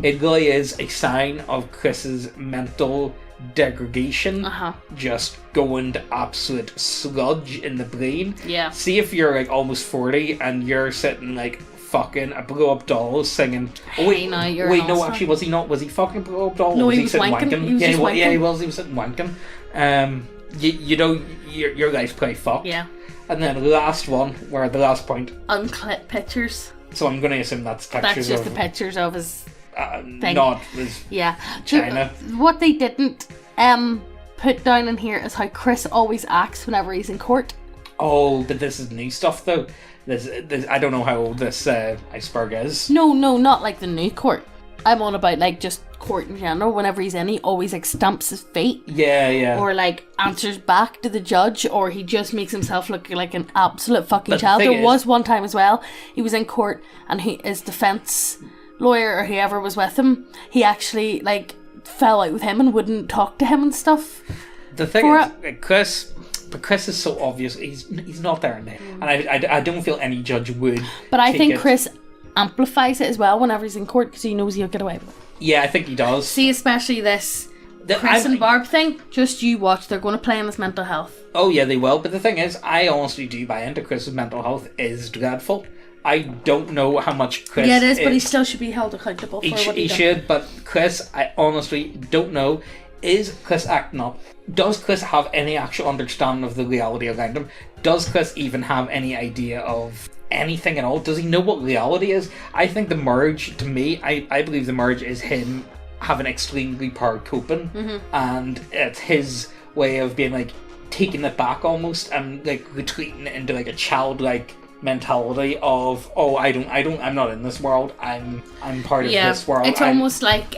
Speaker 1: It really is a sign of Chris's mental degradation. Just going to absolute sludge in the brain.
Speaker 2: Yeah.
Speaker 1: See if you're like almost 40 and you're sitting like fucking a blow up doll singing. Oh wait, actually, was he not? Was he fucking a blow up doll?
Speaker 2: No,
Speaker 1: was
Speaker 2: he was wanking. He was
Speaker 1: sitting wanking. You know, your guy's pretty fucked.
Speaker 2: Yeah.
Speaker 1: And then the last one, where the last point.
Speaker 2: Unclipped pictures.
Speaker 1: So I'm going to assume that's pictures.
Speaker 2: That's just the pictures of his thing.
Speaker 1: Not his China.
Speaker 2: What they didn't put down in here is how Chris always acts whenever he's in court.
Speaker 1: Oh, but this is new stuff though. This I don't know how old this Iceberg is.
Speaker 2: No, not like the new court. I'm on about like just court in general. Whenever he's in, he always like stamps his feet.
Speaker 1: Yeah.
Speaker 2: Or like answers back to the judge, or he just makes himself look like an absolute fucking child. There was one time as well, he was in court and his defense lawyer or whoever was with him, he actually like fell out with him and wouldn't talk to him and stuff.
Speaker 1: The thing is, Chris is so obvious. He's not there now, and I don't feel any judge would.
Speaker 2: But I think Chris amplifies it as well whenever he's in court because he knows he'll get away with it.
Speaker 1: Yeah, I think he does.
Speaker 2: See, especially this Chris and Barb thing. Just you watch. They're going to play on his mental health. Oh
Speaker 1: yeah, they will. But the thing is, I honestly do buy into Chris's mental health is dreadful. I don't know how much Chris...
Speaker 2: Yeah, it is, but he still should be held accountable for what he done.
Speaker 1: Should, but Chris, I honestly don't know. Is Chris acting up? Does Chris have any actual understanding of the reality around him? Does Chris even have any idea of anything at all? Does he know what reality is? I think the merge, to me, I believe the merge is him having extremely poor coping, and it's his way of being like taking it back almost and like retreating into like a childlike mentality of I'm not in this world, I'm part of this world.
Speaker 2: It's almost like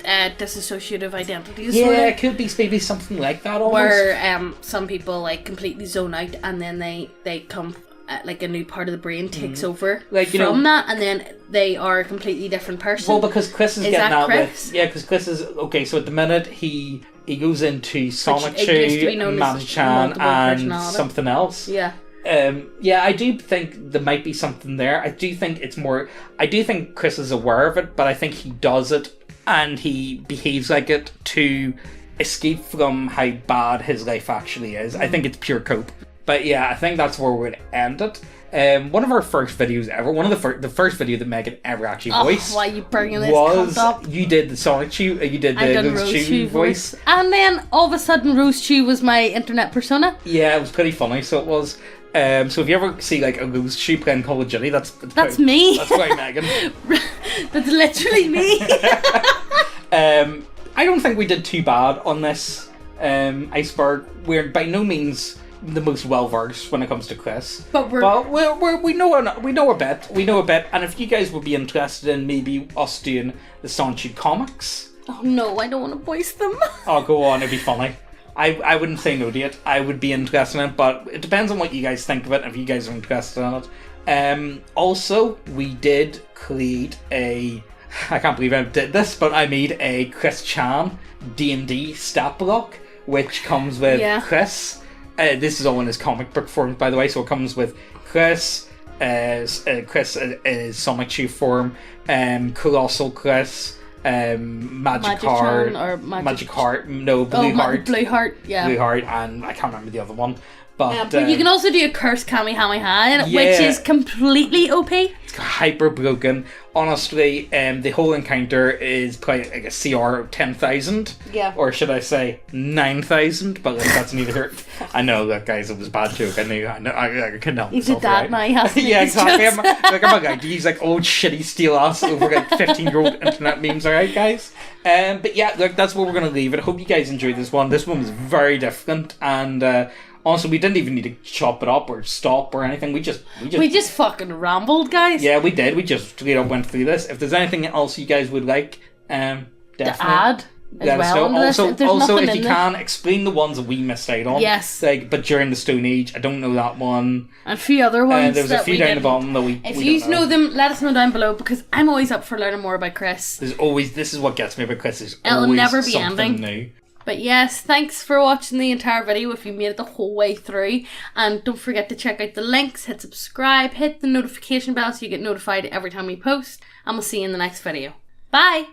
Speaker 2: dissociative identity disorder.
Speaker 1: Yeah, it could be maybe something like that almost.
Speaker 2: Where some people like completely zone out and then they come like a new part of the brain takes over like, from that, and then they are a completely different person.
Speaker 1: Well, because Chris is getting that with because Chris is okay. So at the minute he goes into Sonic Shoe, Man-chan, and something else.
Speaker 2: Yeah.
Speaker 1: I do think there might be something there. I do think Chris is aware of it, but I think he does it and he behaves like it to escape from how bad his life actually is. I think it's pure cope. But yeah, I think that's where we'd end it. One of our first videos ever, one of the first video that Megan ever actually voiced.
Speaker 2: Why are you bringing this
Speaker 1: was
Speaker 2: up?
Speaker 1: You did the Sonic Chew, you did the Rose Chew voice.
Speaker 2: And then all of a sudden Rose Chew was my internet persona.
Speaker 1: Yeah, it was pretty funny, so it was. So if you ever see like a Rose Chew playing Call of Duty, that's
Speaker 2: me.
Speaker 1: That's quite Megan.
Speaker 2: That's literally me.
Speaker 1: I don't think we did too bad on this Iceberg. We're by no means the most well versed when it comes to Chris,
Speaker 2: but we
Speaker 1: know a bit, and if you guys would be interested in maybe us doing the Sonic comics,
Speaker 2: oh no, I don't want to voice them.
Speaker 1: Oh, go on, it'd be funny. I wouldn't say no to it. I would be interested in it, but it depends on what you guys think of it. If you guys are interested in it, also we did create I can't believe I did this, but I made a Chris Chan D&D stat block, which comes with Chris. This is all in his comic book form, by the way, so it comes with Chris, Sonic Chew form, Colossal Chris, Magic Heart, Blue Heart, and I can't remember the other one. But
Speaker 2: you can also do a Curse Kamehameha in it, which is completely OP.
Speaker 1: It's hyper broken. Honestly, the whole encounter is probably like a CR 10,000.
Speaker 2: Yeah.
Speaker 1: Or should I say 9,000? But like, that's neither here. I know that, guys, it was a bad joke. I couldn't help myself.
Speaker 2: You did that now, hasn't he?
Speaker 1: Yeah, exactly. I'm like these like old shitty steal ass over like 15-year-old internet memes, alright, guys? But yeah, look, that's where we're going to leave it. I hope you guys enjoyed this one. This one was very different, and honestly, we didn't even need to chop it up or stop or anything. We just
Speaker 2: fucking rambled, guys.
Speaker 1: Yeah, we did. We just straight up went through this. If there's anything else you guys would like, definitely
Speaker 2: to add as well.
Speaker 1: Also, if you can, explain the ones that we missed out on.
Speaker 2: Yes.
Speaker 1: Like, but during the Stone Age, I don't know that one.
Speaker 2: And a few other ones.
Speaker 1: There's a few down the bottom that we.
Speaker 2: If you know them, let us know down below, because I'm always up for learning more about Chris.
Speaker 1: This is what gets me about Chris.
Speaker 2: It'll never be ending.
Speaker 1: New.
Speaker 2: But yes, thanks for watching the entire video if you made it the whole way through. And don't forget to check out the links, hit subscribe, hit the notification bell so you get notified every time we post. And we'll see you in the next video. Bye!